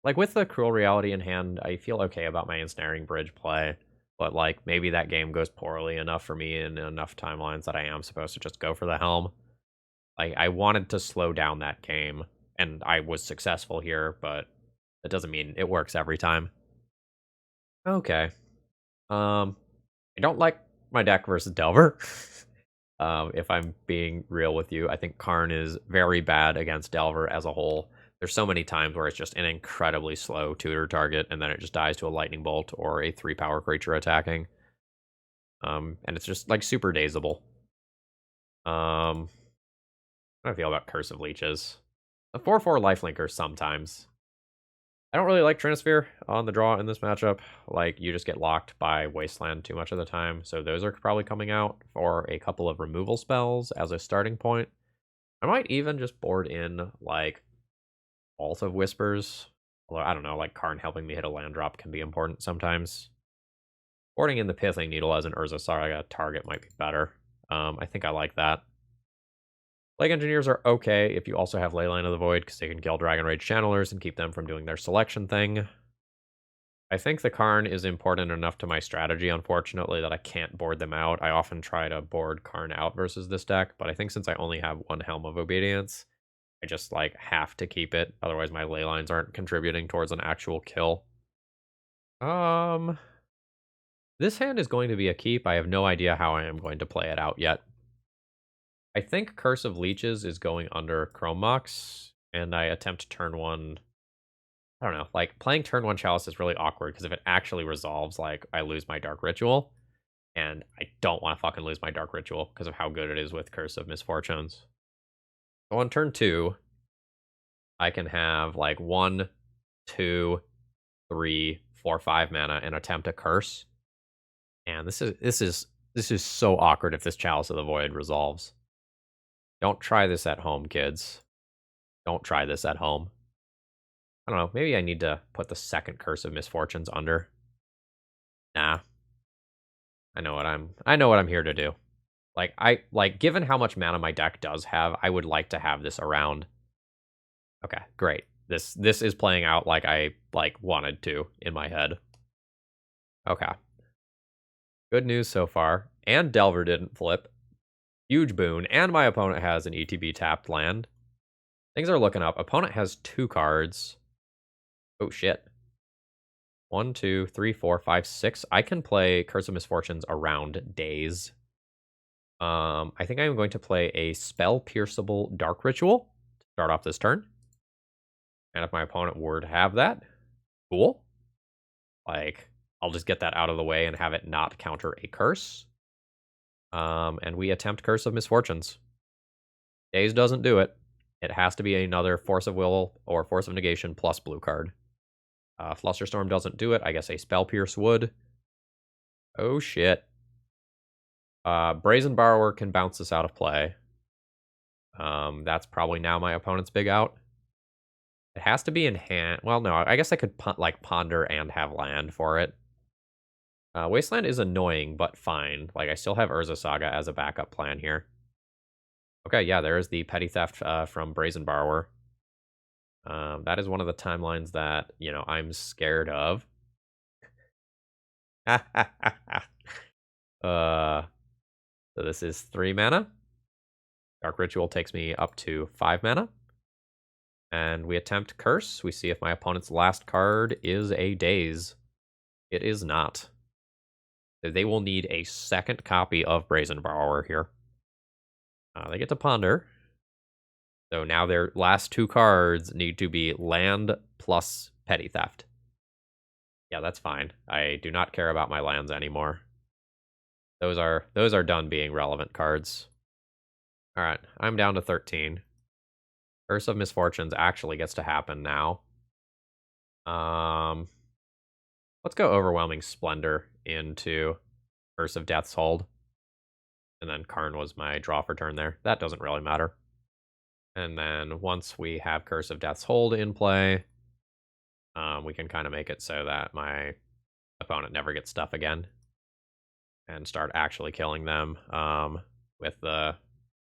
Speaker 1: like, with the Cruel Reality in hand, I feel okay about my Ensnaring Bridge play, but, like, maybe that game goes poorly enough for me in enough timelines that I am supposed to just go for the Helm. Like, I wanted to slow down that game, and I was successful here, but that doesn't mean it works every time. Okay. I don't like my deck versus Delver. If I'm being real with you, I think Karn is very bad against Delver as a whole. There's so many times where it's just an incredibly slow tutor target, and then it just dies to a Lightning Bolt or a 3-power creature attacking. And it's just, like, super dazeable. How do I feel about Curse of Leeches? A 4/4 lifelinker sometimes. I don't really like Trinisphere on the draw in this matchup. Like, you just get locked by Wasteland too much of the time, so those are probably coming out for a couple of removal spells as a starting point. I might even just board in, like, Vault of Whispers. Although, I don't know, like, Karn helping me hit a land drop can be important sometimes. Boarding in the Pithing Needle as an Urza Saga target might be better. I think I like that. Plague Engineers are okay if you also have Leyline of the Void, because they can kill Dragon Rage Channelers and keep them from doing their selection thing. I think the Karn is important enough to my strategy, unfortunately, that I can't board them out. I often try to board Karn out versus this deck, but I think since I only have one Helm of Obedience, I just, like, have to keep it. Otherwise, my Leylines aren't contributing towards an actual kill. This hand is going to be a keep. I have no idea how I am going to play it out yet. I think Curse of Leeches is going under Chrome Mox, and I attempt turn one. I don't know, like, playing turn one Chalice is really awkward, because if it actually resolves, like, I lose my Dark Ritual, and I don't want to fucking lose my Dark Ritual because of how good it is with Curse of Misfortunes. So on turn 2, I can have, like, 1, 2, 3, 4, 5 mana and attempt a Curse. And this is so awkward if this Chalice of the Void resolves. Don't try this at home, kids. Don't try this at home. I don't know, maybe I need to put the second Curse of Misfortunes under. Nah. I know what I'm here to do. Like, given how much mana my deck does have, I would like to have this around. Okay, great. This is playing out like I wanted to in my head. Okay. Good news so far. And Delver didn't flip. Huge boon. And my opponent has an ETB tapped land. Things are looking up. Opponent has 2 cards. Oh, shit. 1, 2, 3, 4, 5, 6. I can play Curse of Misfortunes around Daze. I think I'm going to play a Spell Pierceable Dark Ritual to start off this turn. And if my opponent were to have that, cool. Like, I'll just get that out of the way and have it not counter a curse. And we attempt Curse of Misfortunes. Daze doesn't do it. It has to be another Force of Will or Force of Negation plus blue card. Flusterstorm doesn't do it. I guess a Spell Pierce would. Oh, shit. Brazen Borrower can bounce this out of play. That's probably now my opponent's big out. It has to be in hand. Well, no, I guess I could ponder and have land for it. Wasteland is annoying, but fine. Like, I still have Urza Saga as a backup plan here. Okay, yeah, there is the Petty Theft from Brazen Borrower. That is one of the timelines that, you know, I'm scared of. So this is 3 mana. Dark Ritual takes me up to 5 mana. And we attempt Curse. We see if my opponent's last card is a Daze. It is not. They will need a second copy of Brazen Borrower here. They get to ponder. So now their last 2 cards need to be land plus Petty Theft. Yeah, that's fine. I do not care about my lands anymore. Those are done being relevant cards. All right, I'm down to 13. Curse of Misfortunes actually gets to happen now. Let's go Overwhelming Splendor into Curse of Death's Hold. And then Karn was my draw for turn there. That doesn't really matter. And then once we have Curse of Death's Hold in play, we can kind of make it so that my opponent never gets stuff again. And start actually killing them with the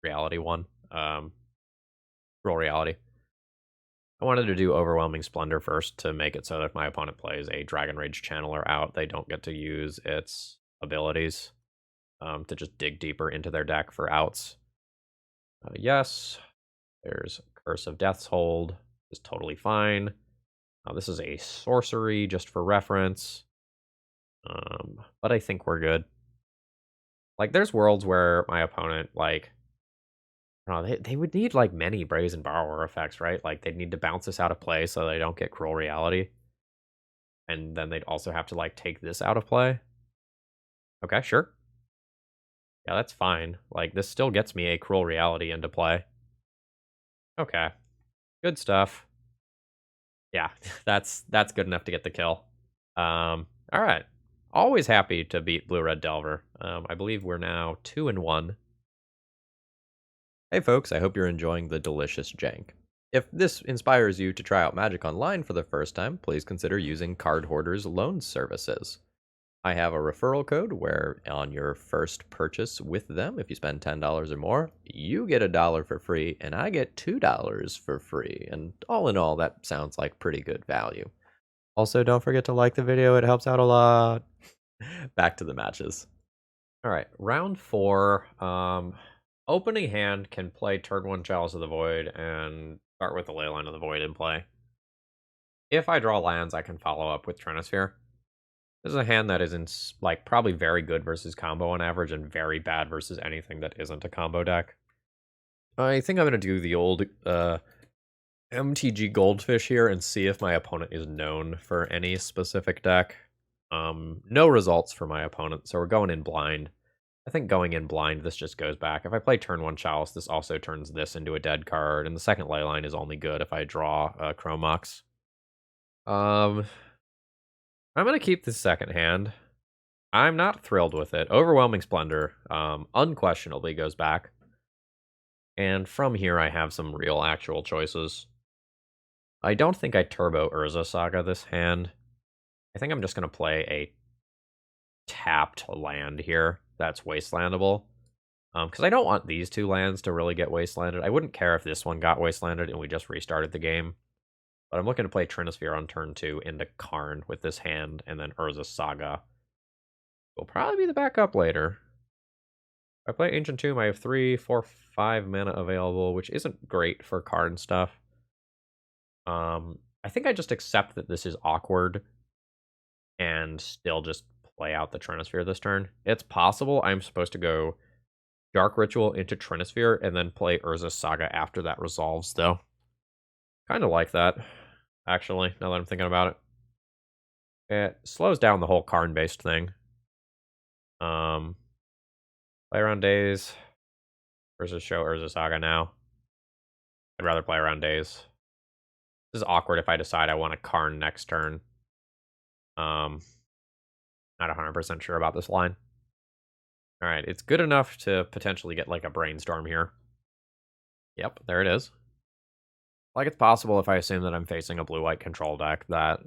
Speaker 1: reality one. Roll reality. I wanted to do Overwhelming Splendor first to make it so that if my opponent plays a Dragon Rage Channeler out, they don't get to use its abilities to just dig deeper into their deck for outs. Yes, there's Curse of Death's Hold. Is totally fine. This is a sorcery, just for reference. But I think we're good. Like, there's worlds where my opponent, like, I don't know, they would need, like, many Brazen Borrower effects, right? Like, they'd need to bounce this out of play so they don't get Cruel Reality. And then they'd also have to, like, take this out of play. Okay, sure. Yeah, that's fine. Like, this still gets me a Cruel Reality into play. Okay. Good stuff. Yeah, that's good enough to get the kill. All right. Always happy to beat Blue Red Delver. I believe we're now 2-1. Hey folks, I hope you're enjoying the delicious jank. If this inspires you to try out Magic Online for the first time, please consider using Cardhoarder's loan services. I have a referral code where on your first purchase with them, if you spend $10 or more, you get $1 for free and I get $2 for free. And all in all, that sounds like pretty good value. Also, don't forget to like the video, it helps out a lot. Back to the matches. All right, round 4. Opening hand can play turn 1 Chalice of the Void and start with the Leyline of the Void in play. If I draw lands, I can follow up with Trinisphere. This is a hand that is probably very good versus combo on average and very bad versus anything that isn't a combo deck. I think I'm going to do the old MTG Goldfish here and see if my opponent is known for any specific deck. No results for my opponent, so we're going in blind. I think going in blind, this just goes back. If I play turn 1 Chalice, this also turns this into a dead card, and the second Leyline is only good if I draw Chrome Mox. I'm going to keep this second hand. I'm not thrilled with it. Overwhelming Splendor unquestionably goes back. And from here, I have some real actual choices. I don't think I Turbo Urza Saga this hand. I think I'm just going to play a tapped land here that's wastelandable. Because I don't want these two lands to really get wastelanded. I wouldn't care if this one got wastelanded and we just restarted the game. But I'm looking to play Trinisphere on turn 2 into Karn with this hand, and then Urza Saga will probably be the backup later. If I play Ancient Tomb, I have 3, 4, 5 mana available, which isn't great for Karn stuff. I think I just accept that this is awkward and still just play out the Trinisphere this turn. It's possible I'm supposed to go Dark Ritual into Trinisphere and then play Urza Saga after that resolves, though. Kind of like that, actually, now that I'm thinking about it. It slows down the whole Karn-based thing. Play around days versus show Urza Saga now. I'd rather play around days. This is awkward if I decide I want a Karn next turn. Not 100% sure about this line. All right, it's good enough to potentially get like a brainstorm here. Yep, there it is. Like it's possible if I assume that I'm facing a blue-white control deck that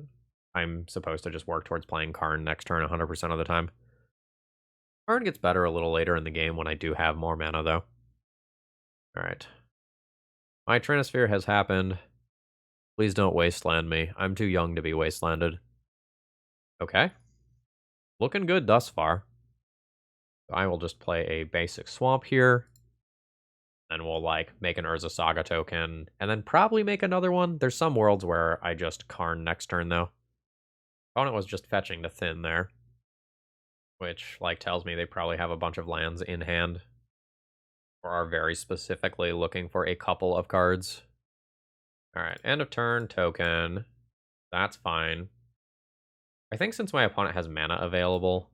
Speaker 1: I'm supposed to just work towards playing Karn next turn 100% of the time. Karn gets better a little later in the game when I do have more mana, though. All right. My Trinisphere has happened. Please don't wasteland me. I'm too young to be wastelanded. Okay. Looking good thus far. I will just play a basic swamp here. Then we'll, make an Urza Saga token. And then probably make another one. There's some worlds where I just Karn next turn, though. Opponent was just fetching to thin there. Which, tells me they probably have a bunch of lands in hand. Or are very specifically looking for a couple of cards. Alright, end of turn, token. That's fine. I think since my opponent has mana available,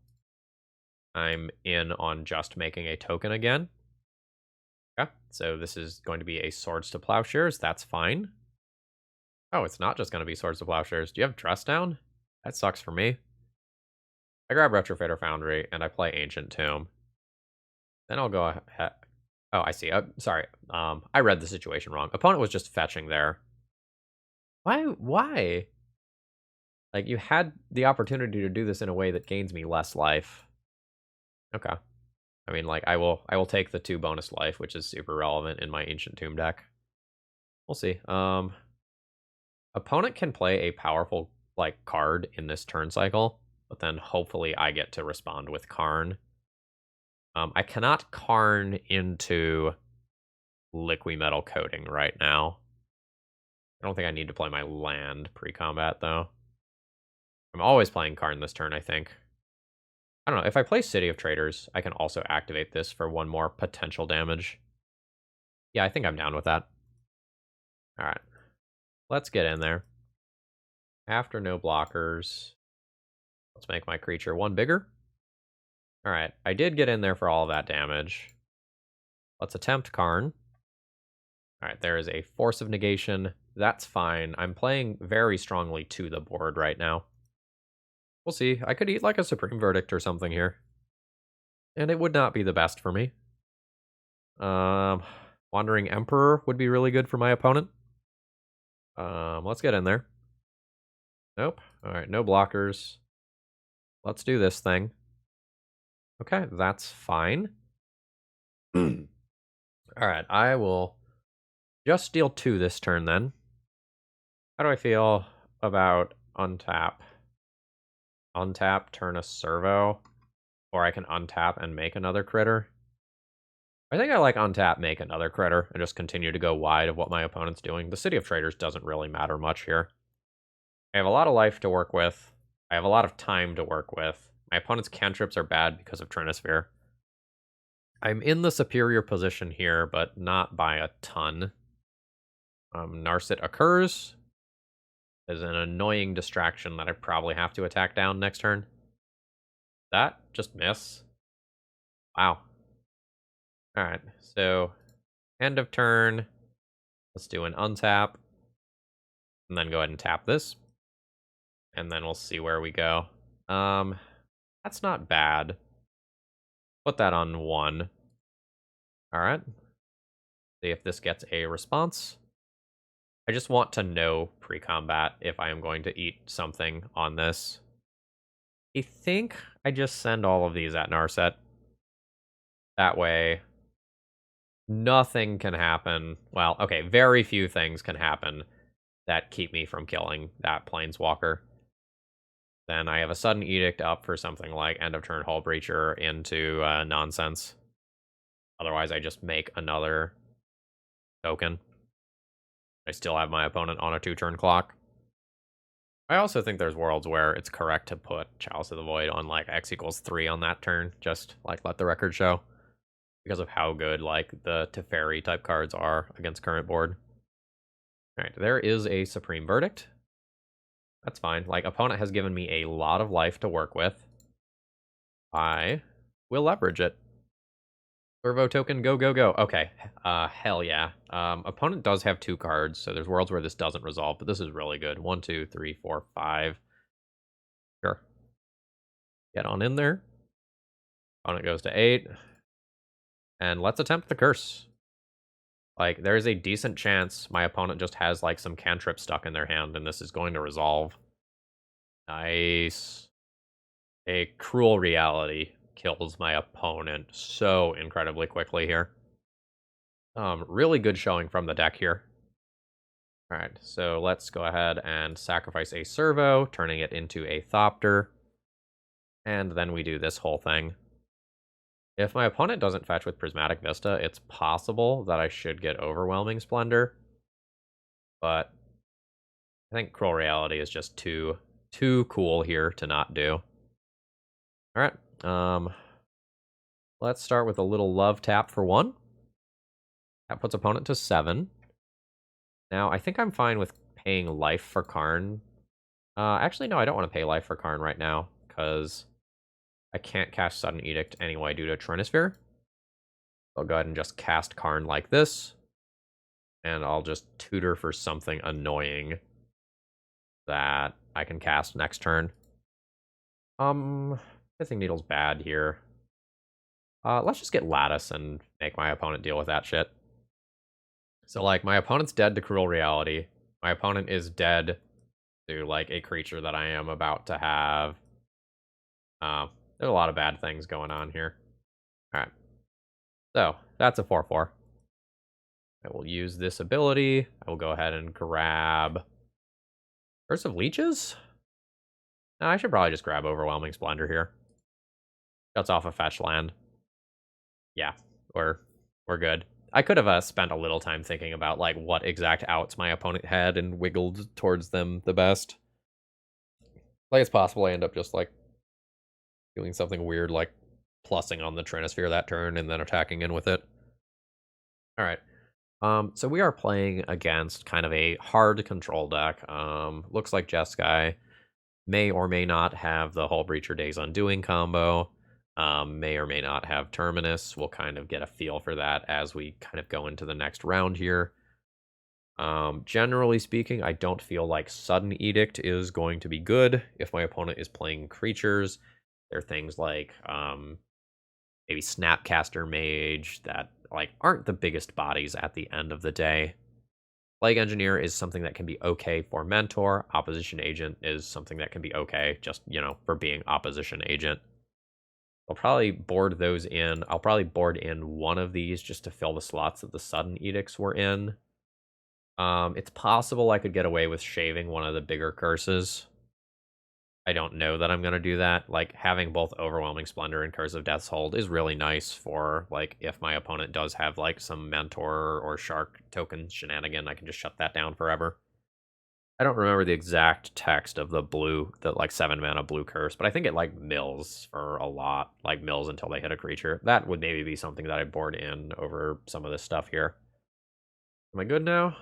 Speaker 1: I'm in on just making a token again. Okay, so this is going to be a Swords to Plowshares. That's fine. Oh, it's not just going to be Swords to Plowshares. Do you have Dress Down? That sucks for me. I grab Retrofitter Foundry, and I play Ancient Tomb. Then I'll go ahead. Oh, I see. Sorry. I read the situation wrong. Opponent was just fetching there. Why? You had the opportunity to do this in a way that gains me less life. Okay. I mean, I will take the 2 bonus life, which is super relevant in my Ancient Tomb deck. We'll see. Opponent can play a powerful, card in this turn cycle, but then hopefully I get to respond with Karn. I cannot Karn into Liquimetal Coating right now. I don't think I need to play my land pre-combat, though. I'm always playing Karn this turn, I think. I don't know. If I play City of Traders, I can also activate this for 1 more potential damage. Yeah, I think I'm down with that. All right. Let's get in there. After no blockers, let's make my creature 1 bigger. All right. I did get in there for all of that damage. Let's attempt Karn. All right, there is a Force of Negation. That's fine. I'm playing very strongly to the board right now. We'll see. I could eat like a Supreme Verdict or something here. And it would not be the best for me. Um, Wandering Emperor would be really good for my opponent. Let's get in there. Nope. All right, no blockers. Let's do this thing. Okay, that's fine. All right, I will just deal 2 this turn then. How do I feel about untap? Untap, turn a servo, or I can untap and make another critter. I think I like untap, make another critter, and just continue to go wide of what my opponent's doing. The City of Traders doesn't really matter much here. I have a lot of life to work with. I have a lot of time to work with. My opponent's cantrips are bad because of Trinisphere. I'm in the superior position here, but not by a ton. Narset occurs. There's an annoying distraction that I probably have to attack down next turn. That just miss. Wow. Alright, so end of turn. Let's do an untap. And then go ahead and tap this. And then we'll see where we go. That's not bad. Put that on 1. Alright. See if this gets a response. I just want to know pre-combat if I am going to eat something on this. I think I just send all of these at Narset. That way, nothing can happen. Well, okay, very few things can happen that keep me from killing that Planeswalker. Then I have a Sudden Edict up for something like End of Turn Hull Breacher into nonsense. Otherwise, I just make another token. I still have my opponent on a 2-turn clock. I also think there's worlds where it's correct to put Chalice of the Void on like X equals 3 on that turn. Just like let the record show. Because of how good like the Teferi type cards are against current board. Alright, there is a Supreme Verdict. That's fine. Like, opponent has given me a lot of life to work with. I will leverage it. Servo token, go, go, go. Okay, hell yeah. Opponent does have 2 cards, so there's worlds where this doesn't resolve, but this is really good. 1, 2, 3, 4, 5. Sure. Get on in there. Opponent goes to 8. And let's attempt the curse. Like, there's a decent chance my opponent just has, like, some cantrip stuck in their hand, and this is going to resolve. Nice. A Cruel Reality kills my opponent so incredibly quickly here. Really good showing from the deck here. Alright, so let's go ahead and sacrifice a servo, turning it into a Thopter. And then we do this whole thing. If my opponent doesn't fetch with Prismatic Vista, it's possible that I should get Overwhelming Splendor. But I think Cruel Reality is just too cool here to not do. Alright, let's start with a little love tap for 1. That puts opponent to 7. Now, I think I'm fine with paying life for Karn. Actually, no, I don't want to pay life for Karn right now, because I can't cast Sudden Edict anyway due to Trinisphere. I'll go ahead and just cast Karn like this. And I'll just tutor for something annoying that I can cast next turn. Pithing Needle's bad here. Let's just get Lattice and make my opponent deal with that shit. So, like, my opponent's dead to Cruel Reality. My opponent is dead to, like, a creature that I am about to have. There's a lot of bad things going on here. Alright. So, that's a 4/4. I will use this ability. I will go ahead and grab Curse of Leeches? No, I should probably just grab Overwhelming Splendor here. Shuts off a fetch land. Yeah, we're good. I could have spent a little time thinking about like what exact outs my opponent had and wiggled towards them the best. Like, it's possible I end up just like doing something weird like plussing on the Trinisphere that turn and then attacking in with it. Alright. So we are playing against kind of a hard control deck. Looks like Jeskai may or may not have the Hull Breacher Days Undoing combo. May or may not have Terminus. We'll kind of get a feel for that as we kind of go into the next round here. Generally speaking, I don't feel like Sudden Edict is going to be good if my opponent is playing creatures. There are things like maybe Snapcaster Mage that like aren't the biggest bodies at the end of the day. Plague Engineer is something that can be okay for Mentor. Opposition Agent is something that can be okay just, for being Opposition Agent. I'll probably board those in. I'll probably board in one of these just to fill the slots that the Sudden Edicts were in. It's possible I could get away with shaving one of the bigger curses. I don't know that I'm going to do that. Like, having both Overwhelming Splendor and Curse of Death's Hold is really nice for, like, if my opponent does have, like, some Mentor or Shark token shenanigan, I can just shut that down forever. I don't remember the exact text of the 7-mana blue curse, but I think it, like, mills for a lot. Like, mills until they hit a creature. That would maybe be something that I'd board in over some of this stuff here. Am I good now?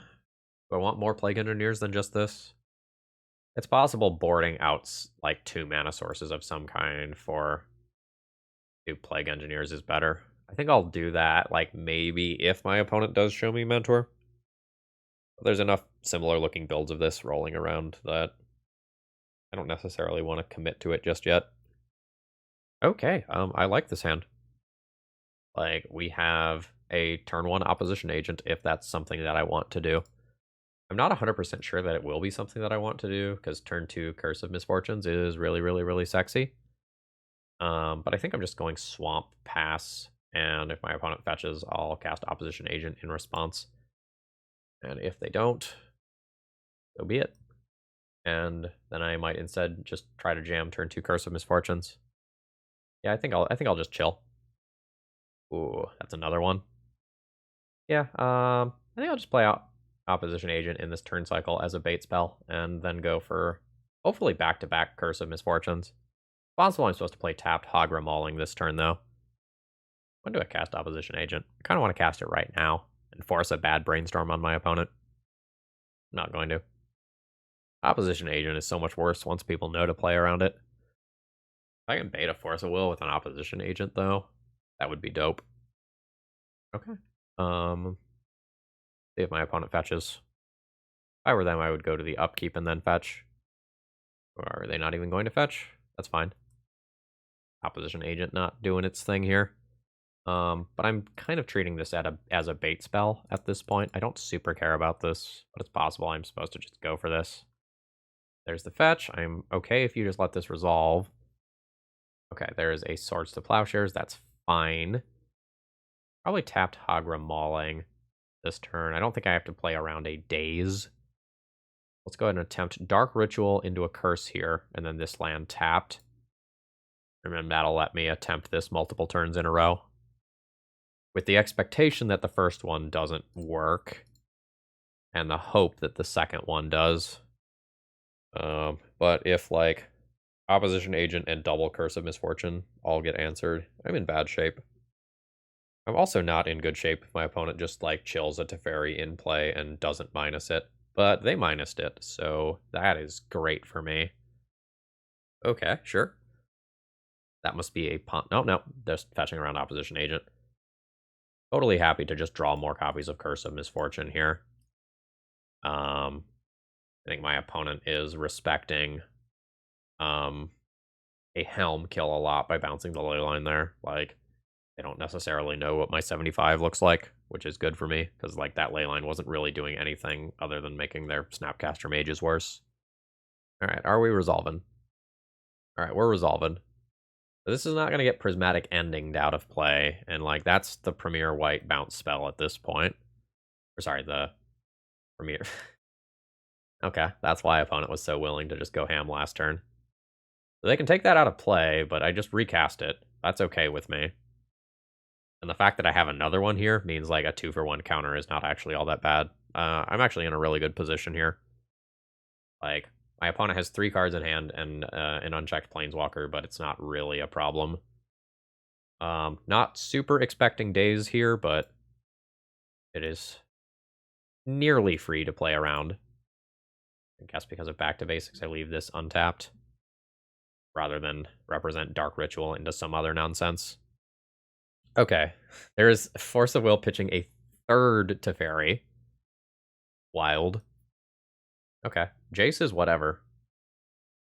Speaker 1: Do I want more Plague Engineers than just this? It's possible boarding out like 2 mana sources of some kind for 2 Plague Engineers is better. I think I'll do that, like, maybe if my opponent does show me Mentor. But there's enough similar looking builds of this rolling around that I don't necessarily want to commit to it just yet. Okay, I like this hand. Like, we have a turn 1 opposition agent if that's something that I want to do. I'm not 100% sure that it will be something that I want to do, because turn 2 Curse of Misfortunes is really, really, really sexy. But I think I'm just going Swamp, pass, and if my opponent fetches, I'll cast Opposition Agent in response. And if they don't, so be it. And then I might instead just try to jam turn 2 Curse of Misfortunes. Yeah, I think I'll just chill. Ooh, that's another one. Yeah, I think I'll just play out Opposition Agent in this turn cycle as a bait spell, and then go for hopefully back-to-back Curse of Misfortunes. Possible I'm supposed to play tapped Hagra Mauling this turn, though. When do I cast Opposition Agent? I kind of want to cast it right now and force a bad Brainstorm on my opponent. I'm not going to. Opposition Agent is so much worse once people know to play around it. If I can bait a Force of Will with an Opposition Agent, though, that would be dope. Okay. See if my opponent fetches. If I were them, I would go to the upkeep and then fetch. Or are they not even going to fetch? That's fine. Opposition Agent not doing its thing here. But I'm kind of treating this as a bait spell at this point. I don't super care about this, but it's possible I'm supposed to just go for this. There's the fetch. I'm okay if you just let this resolve. Okay, there is a Swords to Plowshares. That's fine. Probably tapped Hagra Mauling this turn. I don't think I have to play around a Daze. Let's go ahead and attempt Dark Ritual into a Curse here, and then this land tapped. And then that'll let me attempt this multiple turns in a row, with the expectation that the first one doesn't work, and the hope that the second one does. But if, like, Opposition Agent and double Curse of Misfortune all get answered, I'm in bad shape. I'm also not in good shape if my opponent just, like, chills a Teferi in play and doesn't minus it. But they minused it, so that is great for me. Okay, sure. That must be a punt. No, just fetching around Opposition Agent. Totally happy to just draw more copies of Curse of Misfortune here. I think my opponent is respecting a Helm kill a lot by bouncing the Leyline there. Like, they don't necessarily know what my 75 looks like, which is good for me, because, like, that Leyline wasn't really doing anything other than making their Snapcaster Mages worse. Alright, are we resolving? Alright, we're resolving. This is not going to get Prismatic Ending'd out of play, and, like, that's the premier white bounce spell at this point. Or, sorry, the premier... Okay, that's why opponent was so willing to just go ham last turn. So they can take that out of play, but I just recast it. That's okay with me. And the fact that I have another one here means, like, a 2-for-1 counter is not actually all that bad. I'm actually in a really good position here. Like, my opponent has 3 cards in hand and an unchecked Planeswalker, but it's not really a problem. Not super expecting Daze here, but it is nearly free to play around. I guess because of Back to Basics, I leave this untapped, rather than represent Dark Ritual into some other nonsense. Okay, there is Force of Will pitching a third Teferi. wild. Okay, Jace is whatever.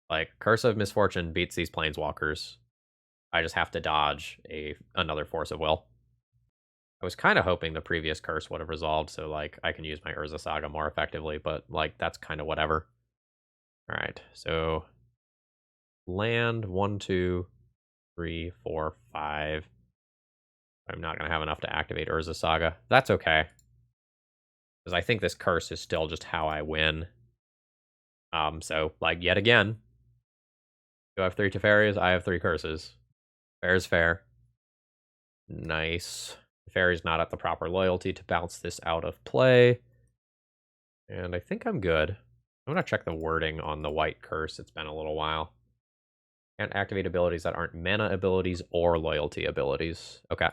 Speaker 1: Like, Curse of Misfortune beats these Planeswalkers. I just have to dodge another Force of Will. I was kind of hoping the previous curse would have resolved, so, like, I can use my Urza Saga more effectively, but, like, that's kind of whatever. Alright, so... land, 1, 2, 3, 4, 5. I'm not going to have enough to activate Urza Saga. That's okay. Because I think this curse is still just how I win. So, like, yet again, you have 3 Teferis, I have 3 curses. Fair is fair. Nice. Teferi's not at the proper loyalty to bounce this out of play. And I think I'm good. I'm going to check the wording on the white curse. It's been a little while. Can't activate abilities that aren't mana abilities or loyalty abilities. Okay.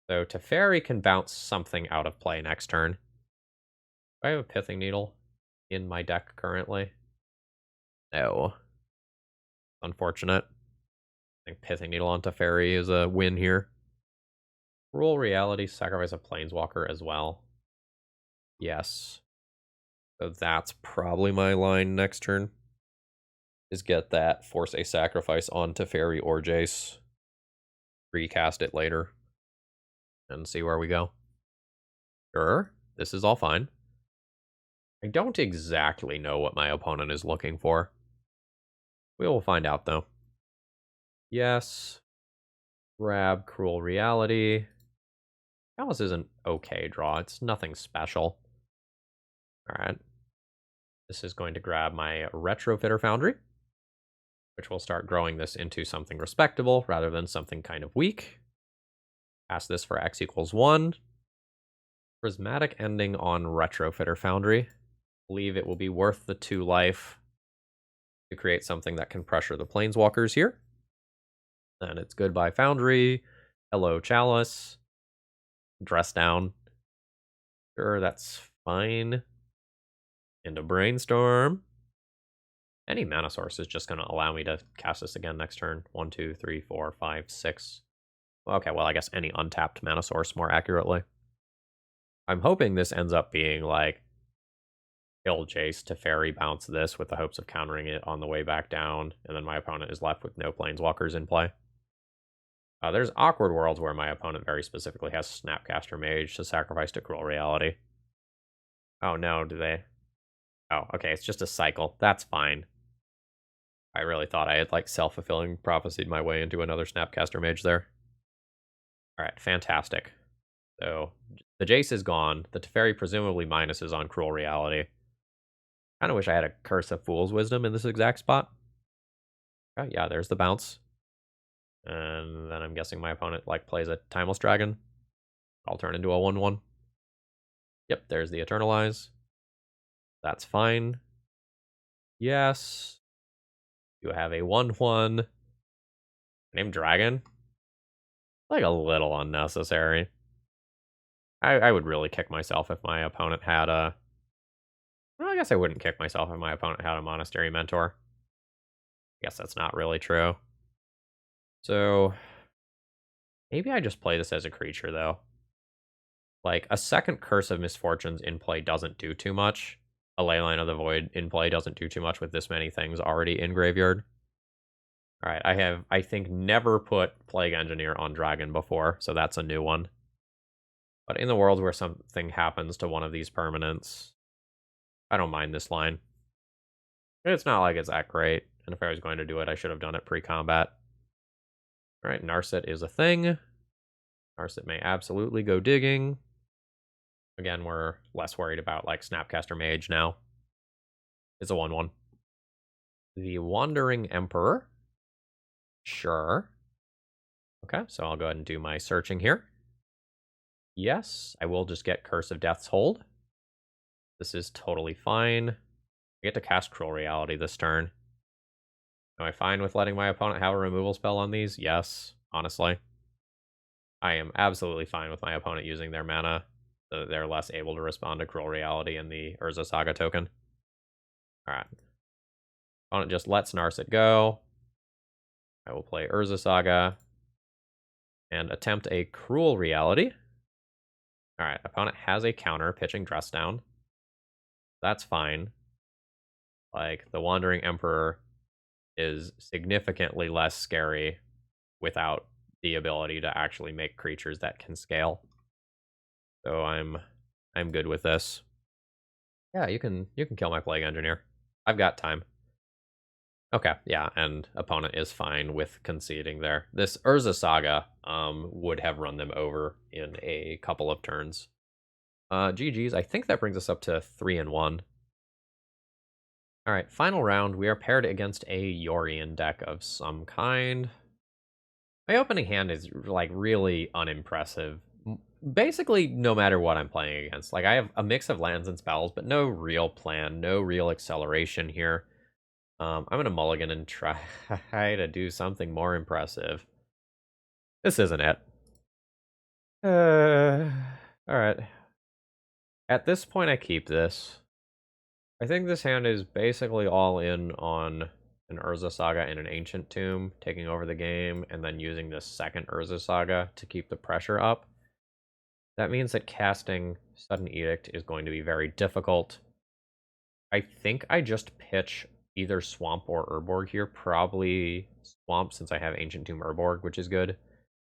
Speaker 1: So Teferi can bounce something out of play next turn. Do I have a Pithing Needle in my deck currently? No. Unfortunate. I think Pithing Needle on Teferi is a win here. Cruel Reality, sacrifice a Planeswalker as well. Yes. So that's probably my line next turn. Is get that, force a sacrifice on Teferi or Jace. Recast it later. And see where we go. Sure, this is all fine. I don't exactly know what my opponent is looking for. We will find out, though. Yes. Grab Cruel Reality. Alice is an okay draw. It's nothing special. Alright. This is going to grab my Retrofitter Foundry, which will start growing this into something respectable rather than something kind of weak. Pass this for X equals 1. Prismatic Ending on Retrofitter Foundry. Believe it will be worth the 2 life to create something that can pressure the Planeswalkers here. And it's Goodbye Foundry. Hello Chalice. Dress down. Sure, that's fine. Into Brainstorm. Any mana source is just going to allow me to cast this again next turn. 1, 2, 3, 4, 5, 6. Okay, well, I guess any untapped mana source more accurately. I'm hoping this ends up being like kill Jace, Teferi, bounce this with the hopes of countering it on the way back down, and then my opponent is left with no Planeswalkers in play. There's awkward worlds where my opponent very specifically has Snapcaster Mage to sacrifice to Cruel Reality. Oh no, do they? Oh, okay, it's just a cycle. That's fine. I really thought I had, like, self-fulfilling prophesied my way into another Snapcaster Mage there. Alright, fantastic. So, the Jace is gone. The Teferi presumably minuses on Cruel Reality. Kind of wish I had a Curse of Fool's Wisdom in this exact spot. Okay, yeah, there's the bounce. And then I'm guessing my opponent, like, plays a Timeless Dragon. I'll turn into a 1/1. Yep, there's the Eternalize. That's fine. Yes. You have a 1/1 named Dragon. Like, a little unnecessary. I would really kick myself if my opponent had a... Well, I guess I wouldn't kick myself if my opponent had a Monastery Mentor. I guess that's not really true. So, maybe I just play this as a creature, though. Like, a second Curse of Misfortunes in play doesn't do too much. A Leyline of the Void in play doesn't do too much with this many things already in graveyard. Alright, I have, I think, never put Plague Engineer on Dragon before, so that's a new one. But in the world where something happens to one of these permanents, I don't mind this line. It's not like it's that great, and if I was going to do it, I should have done it pre-combat. Alright, Narset is a thing. Narset may absolutely go digging. Again, we're less worried about, like, Snapcaster Mage now. It's a 1/1. The Wandering Emperor. Sure. Okay, so I'll go ahead and do my searching here. Yes, I will just get Curse of Death's Hold. This is totally fine. I get to cast Cruel Reality this turn. Am I fine with letting my opponent have a removal spell on these? Yes, honestly. I am absolutely fine with my opponent using their mana so that they're less able to respond to Cruel Reality and the Urza Saga token. Alright. Opponent just lets Narset go. I will play Urza Saga and attempt a Cruel Reality. Alright, opponent has a counter, pitching Dress Down. That's fine. Like, the Wandering Emperor is significantly less scary without the ability to actually make creatures that can scale. So I'm good with this. Yeah, you can kill my Plague Engineer. I've got time. Okay, yeah, and opponent is fine with conceding there. This Urza Saga would have run them over in a couple of turns. GG's. I think that brings us up to 3-1. All right, final round. We are paired against a Yorion deck of some kind. My opening hand is like really unimpressive. Basically, no matter what I'm playing against. Like, I have a mix of lands and spells, but no real plan, no real acceleration here. I'm gonna mulligan and try to do something more impressive. This isn't it. All right. At this point, I keep this. I think this hand is basically all in on an Urza Saga and an Ancient Tomb, taking over the game, and then using this second Urza Saga to keep the pressure up. That means that casting Sudden Edict is going to be very difficult. I think I just pitch either Swamp or Urborg here. Probably Swamp, since I have Ancient Tomb Urborg, which is good.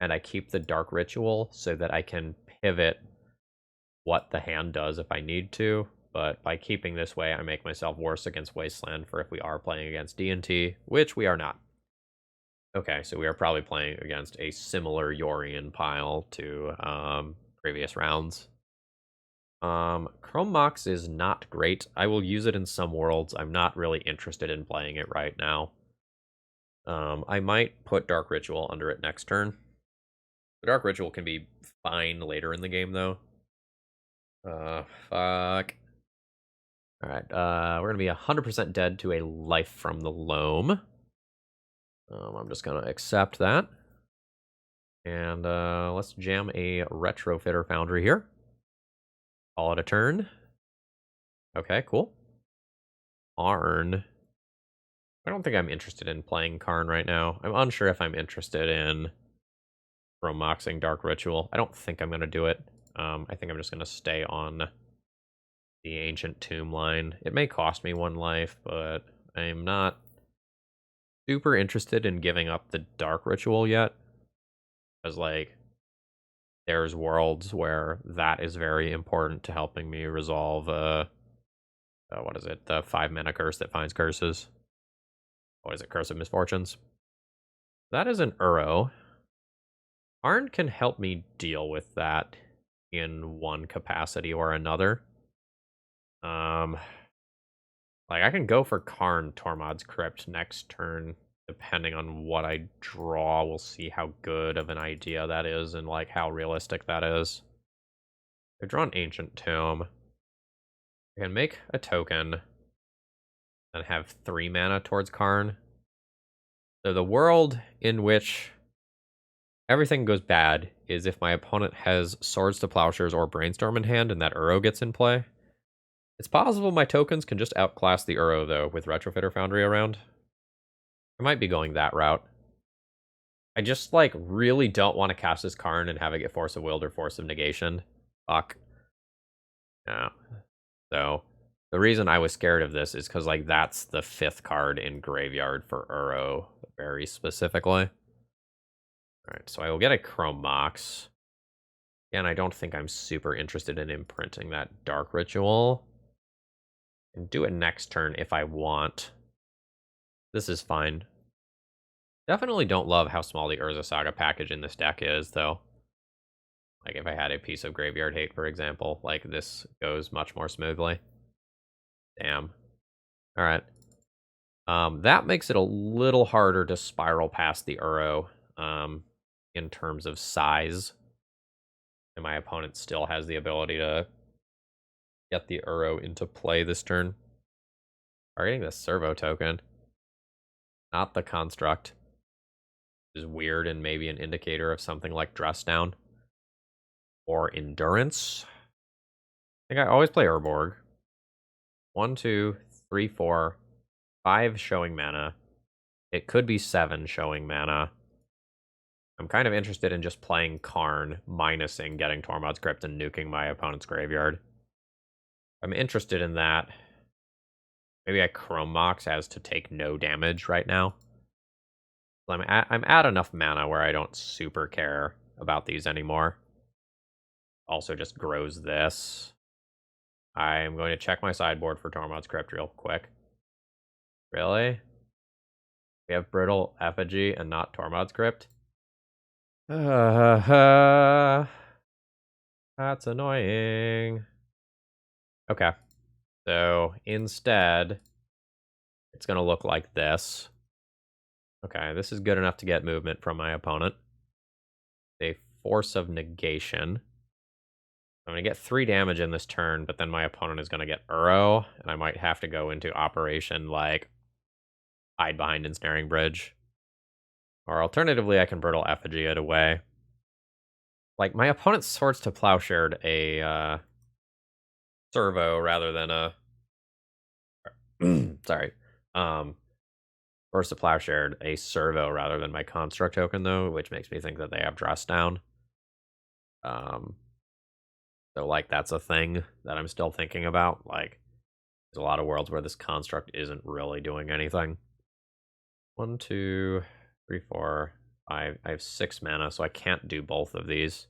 Speaker 1: And I keep the Dark Ritual so that I can pivot what the hand does if I need to. But by keeping this way, I make myself worse against Wasteland for if we are playing against D&T, which we are not. Okay, so we are probably playing against a similar Yorion pile to previous rounds. Chrome Mox is not great. I will use it in some worlds. I'm not really interested in playing it right now. I might put Dark Ritual under it next turn. The Dark Ritual can be fine later in the game, though. Fuck. Alright, we're gonna be 100% dead to a Life from the Loam. I'm just gonna accept that. And let's jam a Retrofitter Foundry here. Call it a turn. Okay, cool. Karn. I don't think I'm interested in playing Karn right now. I'm unsure if I'm interested in Romoxing Dark Ritual. I don't think I'm going to do it. I think I'm just going to stay on the Ancient Tomb line. It may cost me 1 life, but I'm not super interested in giving up the Dark Ritual yet. Because, like, there's worlds where that is very important to helping me resolve, what is it? The 5-mana curse that finds curses. What is it? Curse of Misfortunes. That is an Uro. Karn can help me deal with that in one capacity or another. Like, I can go for Karn Tormod's Crypt next turn, depending on what I draw. We'll see how good of an idea that is and, like, how realistic that is. I've drawn Ancient Tomb. I can make a token and have 3 mana towards Karn. So the world in which everything goes bad is if my opponent has Swords to Plowshares or Brainstorm in hand and that Uro gets in play. It's possible my tokens can just outclass the Uro, though, with Retrofitter Foundry around. I might be going that route. I just, like, really don't want to cast this Karn and have it get Force of Will or Force of Negation. Fuck. Yeah. So, the reason I was scared of this is because, like, that's the 5th card in Graveyard for Uro, very specifically. Alright, so I will get a Chrome Mox. And I don't think I'm super interested in imprinting that Dark Ritual. And do it next turn if I want. This is fine. Definitely don't love how small the Urza Saga package in this deck is, though. Like, if I had a piece of Graveyard Hate, for example, like, this goes much more smoothly. Damn. Alright. That makes it a little harder to spiral past the Uro, in terms of size. And my opponent still has the ability to get the Uro into play this turn. Targeting the Servo token. Not the Construct. Which is weird and maybe an indicator of something like Dress Down. Or Endurance. I think I always play Urborg. 1, 2, 3, 4, 5 showing mana. It could be 7 showing mana. I'm kind of interested in just playing Karn, minusing getting Tormod's Crypt and nuking my opponent's graveyard. I'm interested in that. Maybe I Chrome Mox as to take no damage right now. I'm at enough mana where I don't super care about these anymore. Also just grows this. I'm going to check my sideboard for Tormod's Crypt real quick. Really? We have Brittle Effigy and not Tormod's Crypt? That's annoying. Okay. So instead, it's going to look like this. Okay, this is good enough to get movement from my opponent. A Force of Negation. I'm going to get 3 damage in this turn, but then my opponent is going to get Uro, and I might have to go into Operation, like, hide behind Ensnaring Bridge. Or alternatively, I can Brittle Effigy it away. Like, my opponent Swords to Plowshared a servo rather than a... sorry. Swords to Plowshared a servo rather than my Construct token, though, which makes me think that they have Dress Down. So, like, that's a thing that I'm still thinking about. Like, there's a lot of worlds where this Construct isn't really doing anything. 1, 2, 3, 4, 5. I have 6 mana, so I can't do both of these.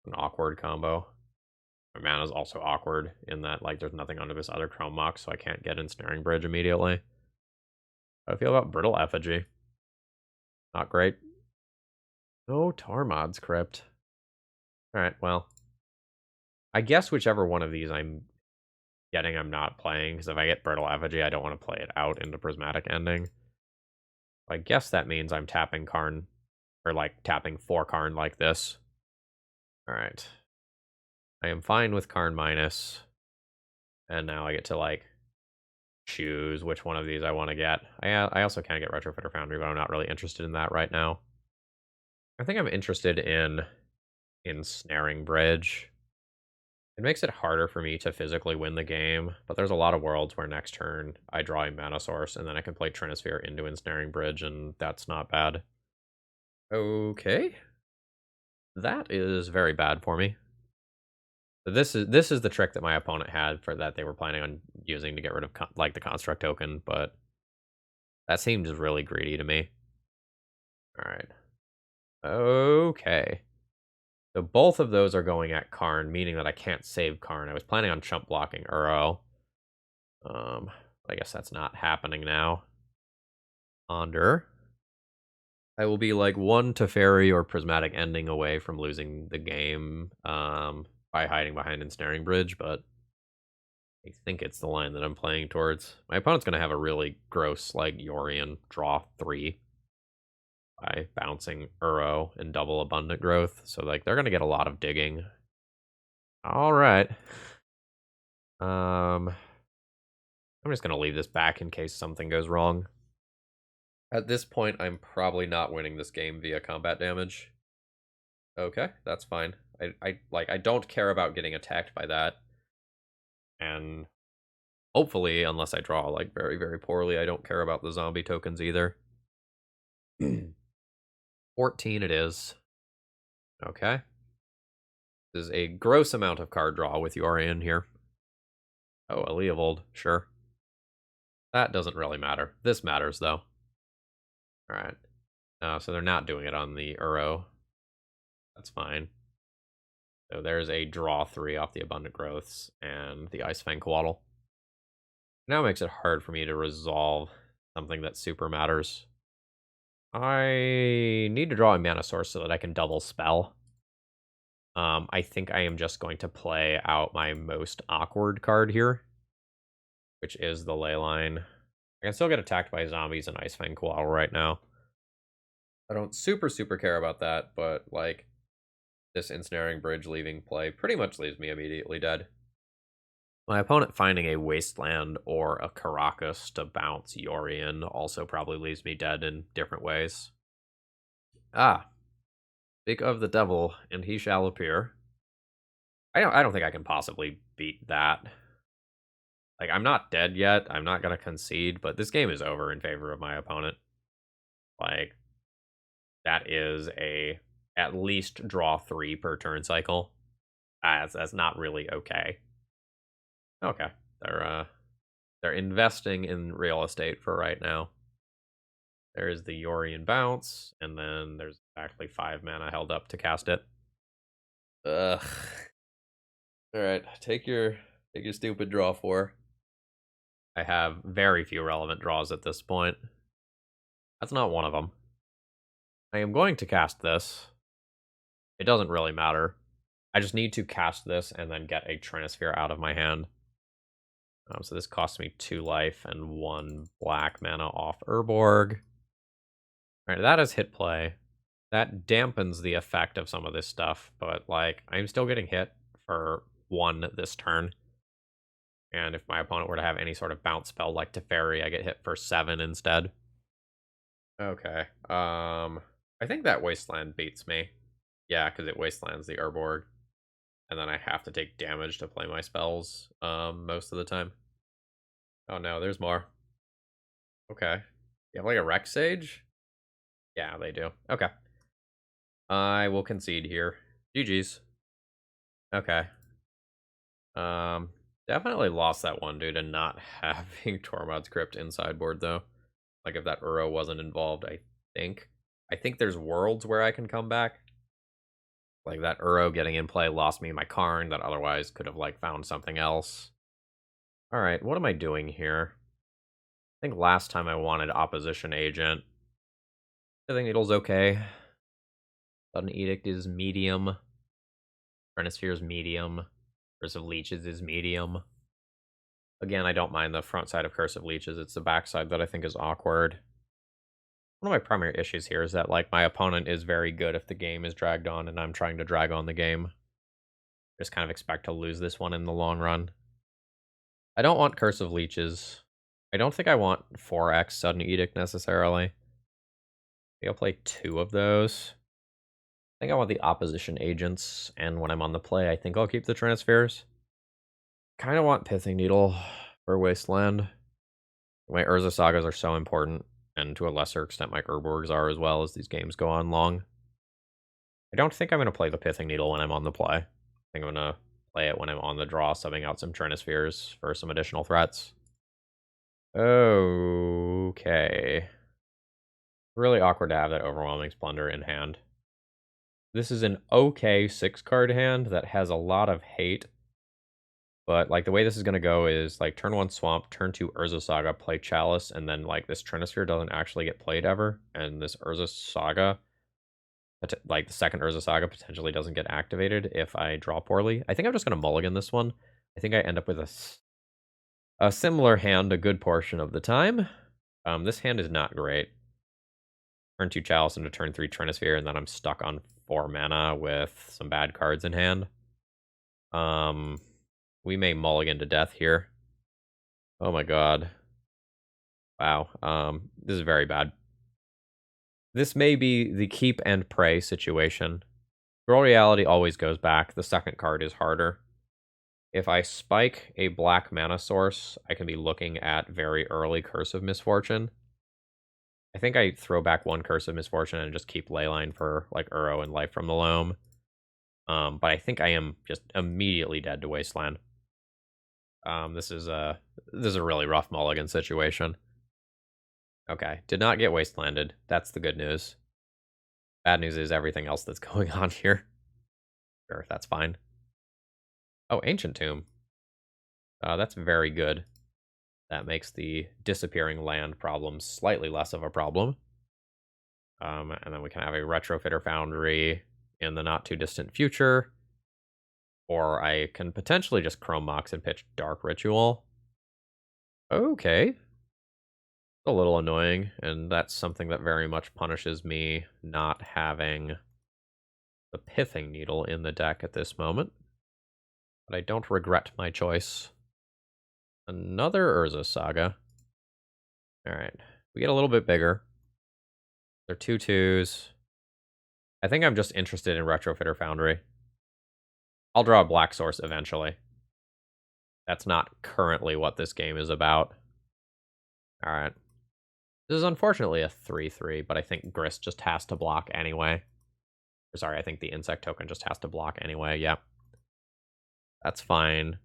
Speaker 1: An awkward combo. My mana is also awkward in that, like, there's nothing under this other Chrome Mox, so I can't get Ensnaring Bridge immediately. How do I feel about Brittle Effigy? Not great. No Tormod's Crypt. Alright, well. I guess whichever one of these I'm getting, I'm not playing, because if I get Brittle Effigy, I don't want to play it out into Prismatic Ending. I guess that means I'm tapping Karn, or, like, tapping 4 Karn like this. Alright. I am fine with Karn minus. And now I get to, like, choose which one of these I want to get. I also can get Retrofitter Foundry, but I'm not really interested in that right now. I think I'm interested in Ensnaring Bridge. It makes it harder for me to physically win the game, but there's a lot of worlds where next turn I draw a mana source, and then I can play Trinisphere into Ensnaring Bridge, and that's not bad. Okay. That is very bad for me. So this is the trick that my opponent had for that they were planning on using to get rid of like the Construct token, but that seems really greedy to me. All right. Okay. So both of those are going at Karn, meaning that I can't save Karn. I was planning on chump blocking Uro. I guess that's not happening now. Ponder. I will be like 1 Teferi or Prismatic Ending away from losing the game by hiding behind Ensnaring Bridge, but I think it's the line that I'm playing towards. My opponent's going to have a really gross, like, Yorion draw 3 by bouncing Uro and double Abundant Growth. So, like, they're going to get a lot of digging. All right. I'm just going to leave this back in case something goes wrong. At this point, I'm probably not winning this game via combat damage. Okay, that's fine. I don't care about getting attacked by that. And hopefully, unless I draw, like, very, very poorly, I don't care about the zombie tokens either. 14 it is. Okay. This is a gross amount of card draw with Yorion here. Oh, a Leovold, sure. That doesn't really matter. This matters, though. Alright. So they're not doing it on the Uro. That's fine. So there's a draw 3 off the Abundant Growths and the Ice Fang Coatl. Now it makes it hard for me to resolve something that super matters. I need to draw a mana source so that I can double spell. I think I am just going to play out my most awkward card here, which is the Leyline. I can still get attacked by zombies and Ice Fang Coatl right now. I don't super care about that, but, like, this Ensnaring Bridge leaving play pretty much leaves me immediately dead. My opponent finding a Wasteland or a Caracas to bounce Yorion also probably leaves me dead in different ways. Ah. Speak of the devil, and he shall appear. I don't think I can possibly beat that. Like, I'm not dead yet. I'm not going to concede, but this game is over in favor of my opponent. Like, that is a at least draw 3 per turn cycle. That's not really okay. Okay. They're They're investing in real estate for right now. There is the Yorian Bounce, and then there's exactly 5 mana held up to cast it. Ugh. Alright, take your stupid draw 4. I have very few relevant draws at this point. That's not one of them. I am going to cast this. It doesn't really matter. I just need to cast this and then get a Trinisphere out of my hand. So this costs me 2 life and 1 black mana off Urborg. Alright, that is hit play. That dampens the effect of some of this stuff, but, like, I'm still getting hit for 1 this turn. And if my opponent were to have any sort of bounce spell like Teferi, I get hit for 7 instead. Okay, I think that Wasteland beats me. Yeah, because it Wastelands the Urborg. And then I have to take damage to play my spells, most of the time. Oh no, there's more. Okay. You have like a Rex Sage? Yeah, they do. Okay. I will concede here. GG's. Okay. Definitely lost that one due to not having Tormod's Crypt in sideboard, though. Like, if that Uro wasn't involved, I think. I think there's worlds where I can come back. Like, that Uro getting in play lost me my Karn that otherwise could have, like, found something else. Alright, what am I doing here? I think last time I wanted Opposition Agent. Pithing Needle's okay. Sudden Edict is medium. Renisphere is medium. Curse of Leeches is medium. Again, I don't mind the front side of Curse of Leeches. It's the back side that I think is awkward. One of my primary issues here is that, like, my opponent is very good if the game is dragged on and I'm trying to drag on the game. Just kind of expect to lose this one in the long run. I don't want Curse of Leeches. I don't think I want 4x Sudden Edict necessarily. Maybe I'll play 2 of those. I think I want the Opposition Agents, and when I'm on the play, I think I'll keep the Transfers. Kind of want Pithing Needle for Wasteland. My Urza Sagas are so important, and to a lesser extent my Urborgs are as well as these games go on long. I don't think I'm going to play the Pithing Needle when I'm on the play. I think I'm going to play it when I'm on the draw, subbing out some Trinispheres for some additional threats. Okay. Really awkward to have that Overwhelming Splendor in hand. This is an okay 6-card hand that has a lot of hate. But, like, the way this is going to go is, like, turn 1 Swamp, turn 2 Urza Saga, play Chalice, and then, like, this Trinisphere doesn't actually get played ever. And this Urza Saga, like, the second Urza Saga potentially doesn't get activated if I draw poorly. I think I'm just going to mulligan this one. I think I end up with a similar hand a good portion of the time. This hand is not great. Turn 2 Chalice into turn 3 Trinisphere, and then I'm stuck on 4 mana with some bad cards in hand. We may mulligan to death here. Oh my god. Wow. This is very bad. This may be the keep and pray situation. Girl Reality always goes back. The second card is harder. If I spike a black mana source, I can be looking at very early Curse of Misfortune. I think I throw back 1 Curse of Misfortune and just keep Leyline for, like, Uro and Life from the Loam. But I think I am just immediately dead to Wasteland. This is a really rough mulligan situation. Okay, did not get Wastelanded. That's the good news. Bad news is everything else that's going on here. Sure, that's fine. Oh, Ancient Tomb. That's very good. That makes the disappearing land problem slightly less of a problem. And then we can have a Retrofitter Foundry in the not too distant future. Or I can potentially just Chrome Mox and pitch Dark Ritual. Okay. A little annoying, and that's something that very much punishes me not having the Pithing Needle in the deck at this moment. But I don't regret my choice. Another Urza Saga. Alright. We get a little bit bigger. They're 2/2s. I think I'm just interested in Retrofitter Foundry. I'll draw a black source eventually. That's not currently what this game is about. Alright. This is unfortunately a 3/3, but I think Grist just has to block anyway. Sorry, I think the Insect token just has to block anyway, yep. That's fine.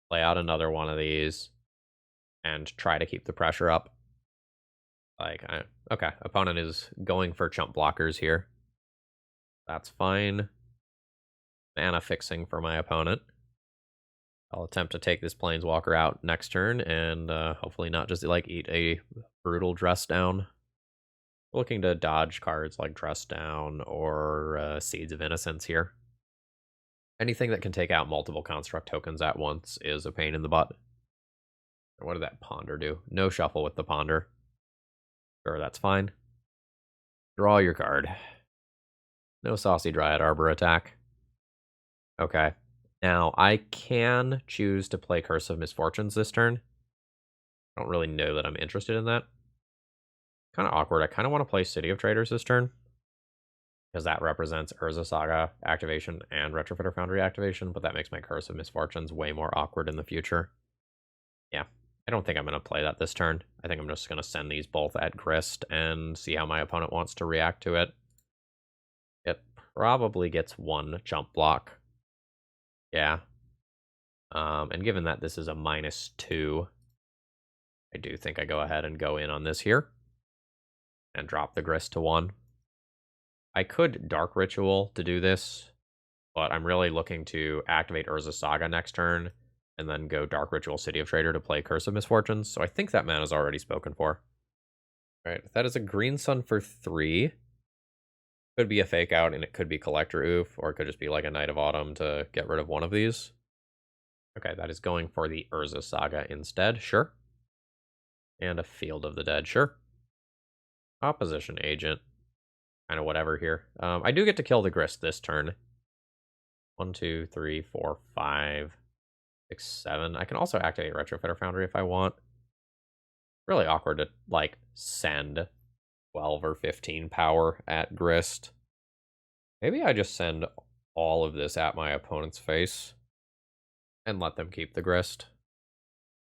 Speaker 1: Play out another one of these. and try to keep the pressure up. Okay, opponent is going for chump blockers here. That's fine. Mana fixing for my opponent. I'll attempt to take this Planeswalker out next turn and hopefully not just like eat a brutal dress down. Looking to dodge cards like Dress Down or Seeds of Innocence here. Anything that can take out multiple construct tokens at once is a pain in the butt. What did that Ponder do? No shuffle with the Ponder. Sure, that's fine. Draw your card. No Saucy Dryad Arbor attack. Okay. Now, I can choose to play Curse of Misfortunes this turn. I don't really know that I'm interested in that. Kind of awkward. I kind of want to play City of Traders this turn, because that represents Urza Saga activation and Retrofitter Foundry activation, but that makes my Curse of Misfortunes way more awkward in the future. Yeah, I don't think I'm going to play that this turn. I think I'm just going to send these both at Grist and see how my opponent wants to react to it. It probably gets one jump block. Yeah. And given that this is a -2, I do think I go ahead and go in on this here and drop the Grist to 1. I could Dark Ritual to do this, but I'm really looking to activate Urza Saga next turn and then go Dark Ritual City of Trader to play Curse of Misfortunes, so I think that mana is already spoken for. Alright, that is a green sun for 3. Could be a fake out, and it could be Collector Oof, or it could just be like a Knight of Autumn to get rid of one of these. Okay, that is going for the Urza Saga instead, sure. And a Field of the Dead, sure. Opposition Agent. Kind of whatever here. I do get to kill the Grist this turn. 1, 2, 3, 4, 5, 6, 7. I can also activate Retrofitter Foundry if I want. Really awkward to, like, send 12 or 15 power at Grist. Maybe I just send all of this at my opponent's face and let them keep the Grist.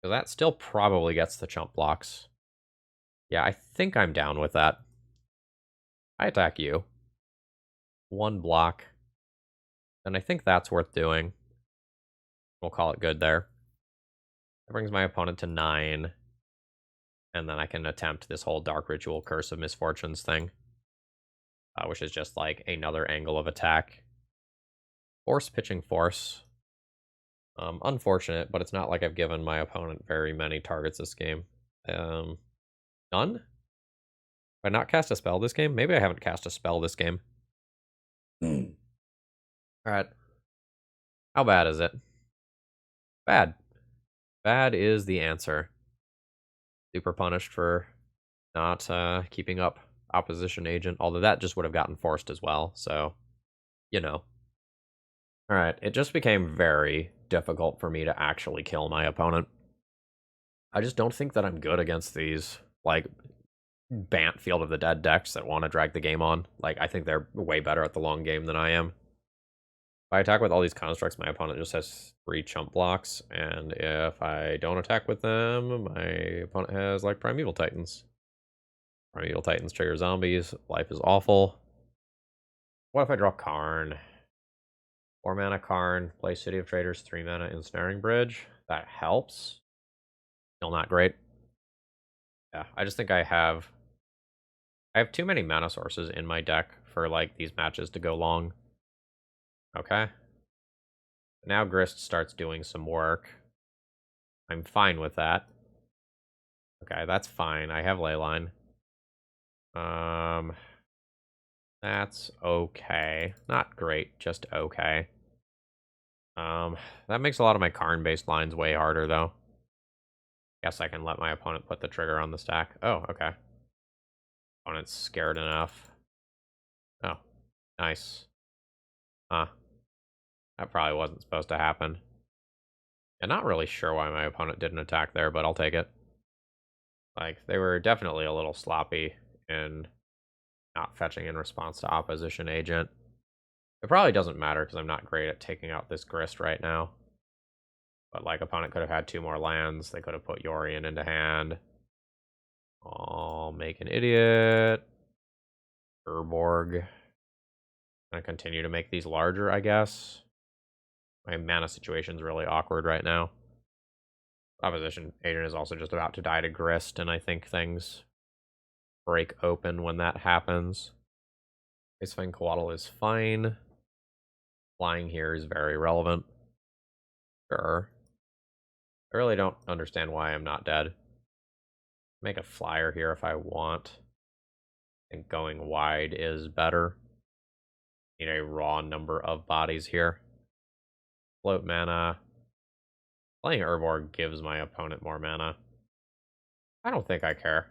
Speaker 1: So that still probably gets the chump blocks. Yeah, I think I'm down with that. I attack you. 1 block. And I think that's worth doing. We'll call it good there. That brings my opponent to 9. And then I can attempt this whole Dark Ritual Curse of Misfortunes thing. Which is just like another angle of attack. Force Pitching Force. Unfortunate, but it's not like I've given my opponent very many targets this game. None? Have I not cast a spell this game? Maybe I haven't cast a spell this game. Alright. How bad is it? Bad. Bad is the answer. Super punished for not keeping up opposition agent, although that just would have gotten forced as well, so, you know. Alright, it just became very difficult for me to actually kill my opponent. I just don't think that I'm good against these, like, Bant Field of the Dead decks that want to drag the game on. Like, I think they're way better at the long game than I am. If I attack with all these constructs, my opponent just has 3 chump blocks, and if I don't attack with them, my opponent has, like, Primeval Titans. Primeval Titans trigger zombies. Life is awful. What if I draw Karn? 4 mana Karn, play City of Traders, 3 mana Ensnaring Bridge. That helps. Still not great. Yeah, I just think I have too many mana sources in my deck for, like, these matches to go long. Okay. Now Grist starts doing some work. I'm fine with that. Okay, that's fine. I have Leyline. That's okay. Not great, just okay. That makes a lot of my Karn-based lines way harder, though. Guess I can let my opponent put the trigger on the stack. Oh, okay. Opponent's scared enough. Oh, nice. Huh. That probably wasn't supposed to happen. I'm not really sure why my opponent didn't attack there, but I'll take it. Like, they were definitely a little sloppy in not fetching in response to opposition agent. It probably doesn't matter because I'm not great at taking out this Grist right now. But, like, opponent could have had 2 more lands. They could have put Yorion into hand. I'll make an idiot. Urborg. Gonna continue to make these larger, I guess. My mana situation's really awkward right now. Opposition agent is also just about to die to Grist, and I think things break open when that happens. Ice Fang Coatl is fine. Flying here is very relevant. Sure. I really don't understand why I'm not dead. Make a flyer here if I want. I think going wide is better. Need a raw number of bodies here. Float mana. Playing Urborg gives my opponent more mana. I don't think I care.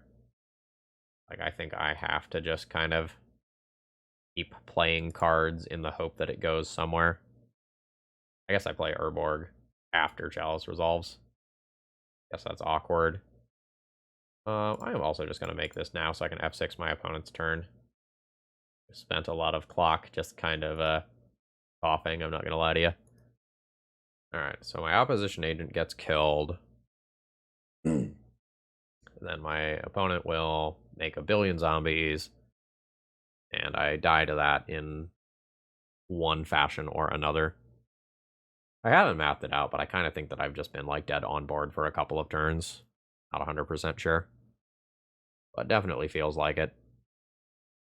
Speaker 1: Like, I think I have to just kind of keep playing cards in the hope that it goes somewhere. I guess I play Urborg after Chalice resolves. Guess that's awkward. I am also just going to make this now so I can F6 my opponent's turn. Spent a lot of clock just kind of coughing, I'm not going to lie to you. Alright, so my opposition agent gets killed. Then my opponent will make a billion zombies. And I die to that in one fashion or another. I haven't mapped it out, but I kind of think that I've just been like dead on board for a couple of turns. Not 100% sure. But definitely feels like it.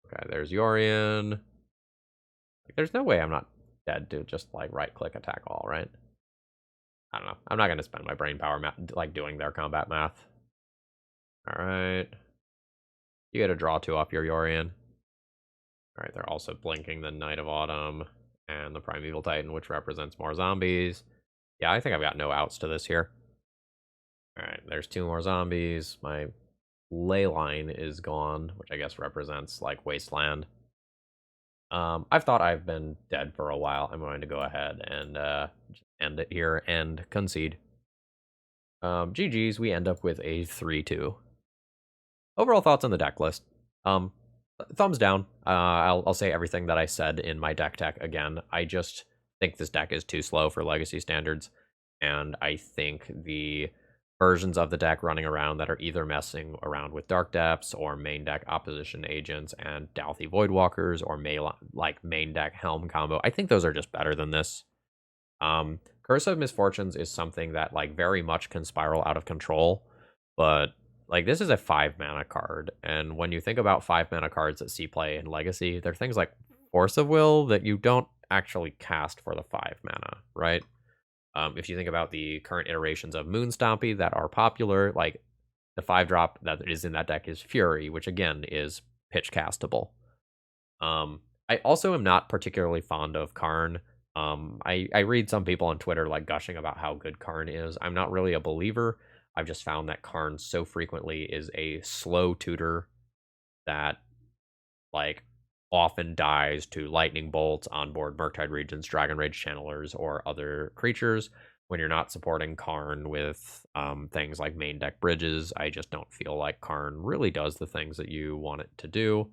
Speaker 1: Okay, there's Yorion. Like, there's no way I'm not dead to just like right-click attack all, right? I don't know. I'm not going to spend my brain power like doing their combat math. All right. You get to draw 2 off your Yorion. All right, they're also blinking the Knight of Autumn and the Primeval Titan, which represents more zombies. Yeah, I think I've got no outs to this here. All right, there's 2 more zombies. My Leyline is gone, which I guess represents like Wasteland. I've thought I've been dead for a while. I'm going to go ahead and just end it here and concede. GG's, we end up with a 3-2. Overall thoughts on the deck list. Thumbs down. I'll say everything that I said in my deck tech again. I just think this deck is too slow for Legacy standards, and I think the versions of the deck running around that are either messing around with Dark Depths or main deck Opposition Agents and Dalthy Voidwalkers or main deck Helm combo, I think those are just better than this. Curse of Misfortunes is something that like very much can spiral out of control, but like this is a 5 mana card, and when you think about 5 mana cards that see play in Legacy, they're things like Force of Will that you don't actually cast for the 5 mana, right? If you think about the current iterations of Moonstompy that are popular, like the 5-drop that is in that deck is Fury, which again is pitch castable. I also am not particularly fond of Karn. I read some people on Twitter like gushing about how good Karn is. I'm not really a believer. I've just found that Karn so frequently is a slow tutor that like often dies to lightning bolts, onboard Murktide Regents, Dragon Rage Channelers, or other creatures. When you're not supporting Karn with things like main deck bridges, I just don't feel like Karn really does the things that you want it to do.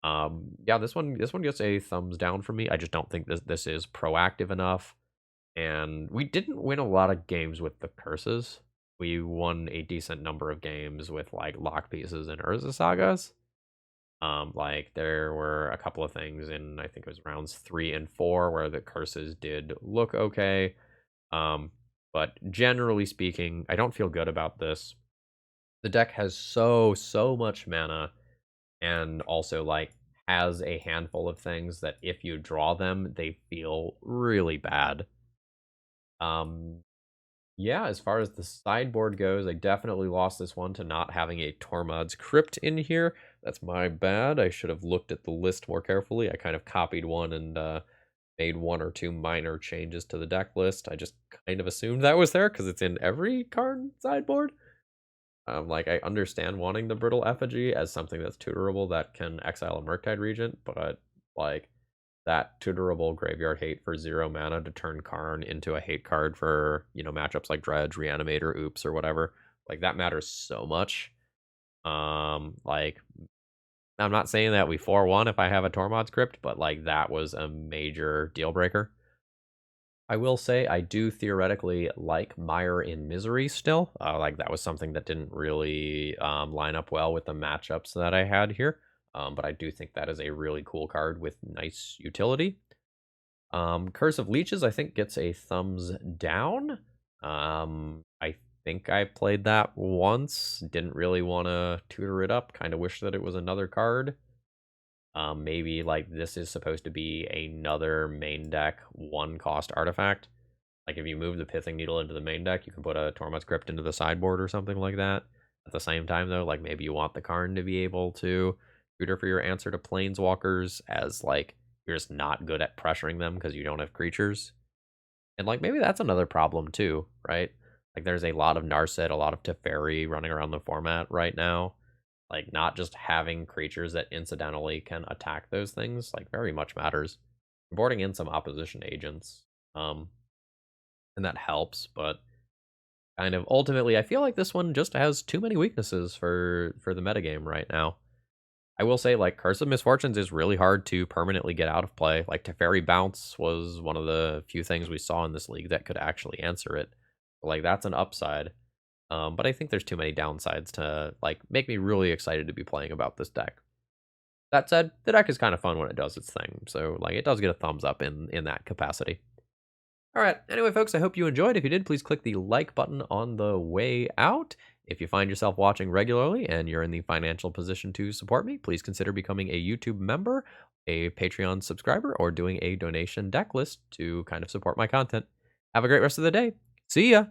Speaker 1: Yeah, this one gets a thumbs down from me. I just don't think this is proactive enough. And we didn't win a lot of games with the curses. We won a decent number of games with like lock pieces and Urza Sagas. Like there were a couple of things in I think it was rounds 3 and 4 where the curses did look okay. But generally speaking, I don't feel good about this. The deck has so much mana, and also like has a handful of things that if you draw them, they feel really bad. Yeah, as far as the sideboard goes, I definitely lost this one to not having a Tormod's Crypt in here. That's my bad. I should have looked at the list more carefully. I kind of copied one and made 1 or 2 minor changes to the deck list. I just kind of assumed that was there because it's in every card sideboard. Like, I understand wanting the Brittle Effigy as something that's tutorable that can exile a Murktide Regent, but, like, that tutorable Graveyard Hate for 0 mana to turn Karn into a hate card for, you know, matchups like Dredge, Reanimator, Oops, or whatever. Like, that matters so much. Like, I'm not saying that we 4-1 if I have a Tormod's Crypt, but, like, that was a major deal breaker. I will say I do theoretically like Mire in Misery still. Like that was something that didn't really line up well with the matchups that I had here. But I do think that is a really cool card with nice utility. Curse of Leeches I think gets a thumbs down. I think I played that once. Didn't really want to tutor it up. Kind of wish that it was another card. Maybe like this is supposed to be another main deck 1 cost artifact. Like if you move the Pithing Needle into the main deck, you can put a Tormod's Crypt into the sideboard or something like that. At the same time, though, like maybe you want the Karn to be able to tutor for your answer to Planeswalkers, as like you're just not good at pressuring them because you don't have creatures. And like maybe that's another problem too, right? Like there's a lot of Narset, a lot of Teferi running around the format right now. Like not just having creatures that incidentally can attack those things, like very much matters. Boarding in some opposition agents. And that helps, but kind of ultimately I feel like this one just has too many weaknesses for the metagame right now. I will say, like, Curse of Misfortunes is really hard to permanently get out of play. Like, Teferi Bounce was one of the few things we saw in this league that could actually answer it. Like, that's an upside. But I think there's too many downsides to, like, make me really excited to be playing about this deck. That said, the deck is kind of fun when it does its thing. So, like, it does get a thumbs up in that capacity. All right. Anyway, folks, I hope you enjoyed. If you did, please click the like button on the way out. If you find yourself watching regularly and you're in the financial position to support me, please consider becoming a YouTube member, a Patreon subscriber, or doing a donation deck list to kind of support my content. Have a great rest of the day. See ya!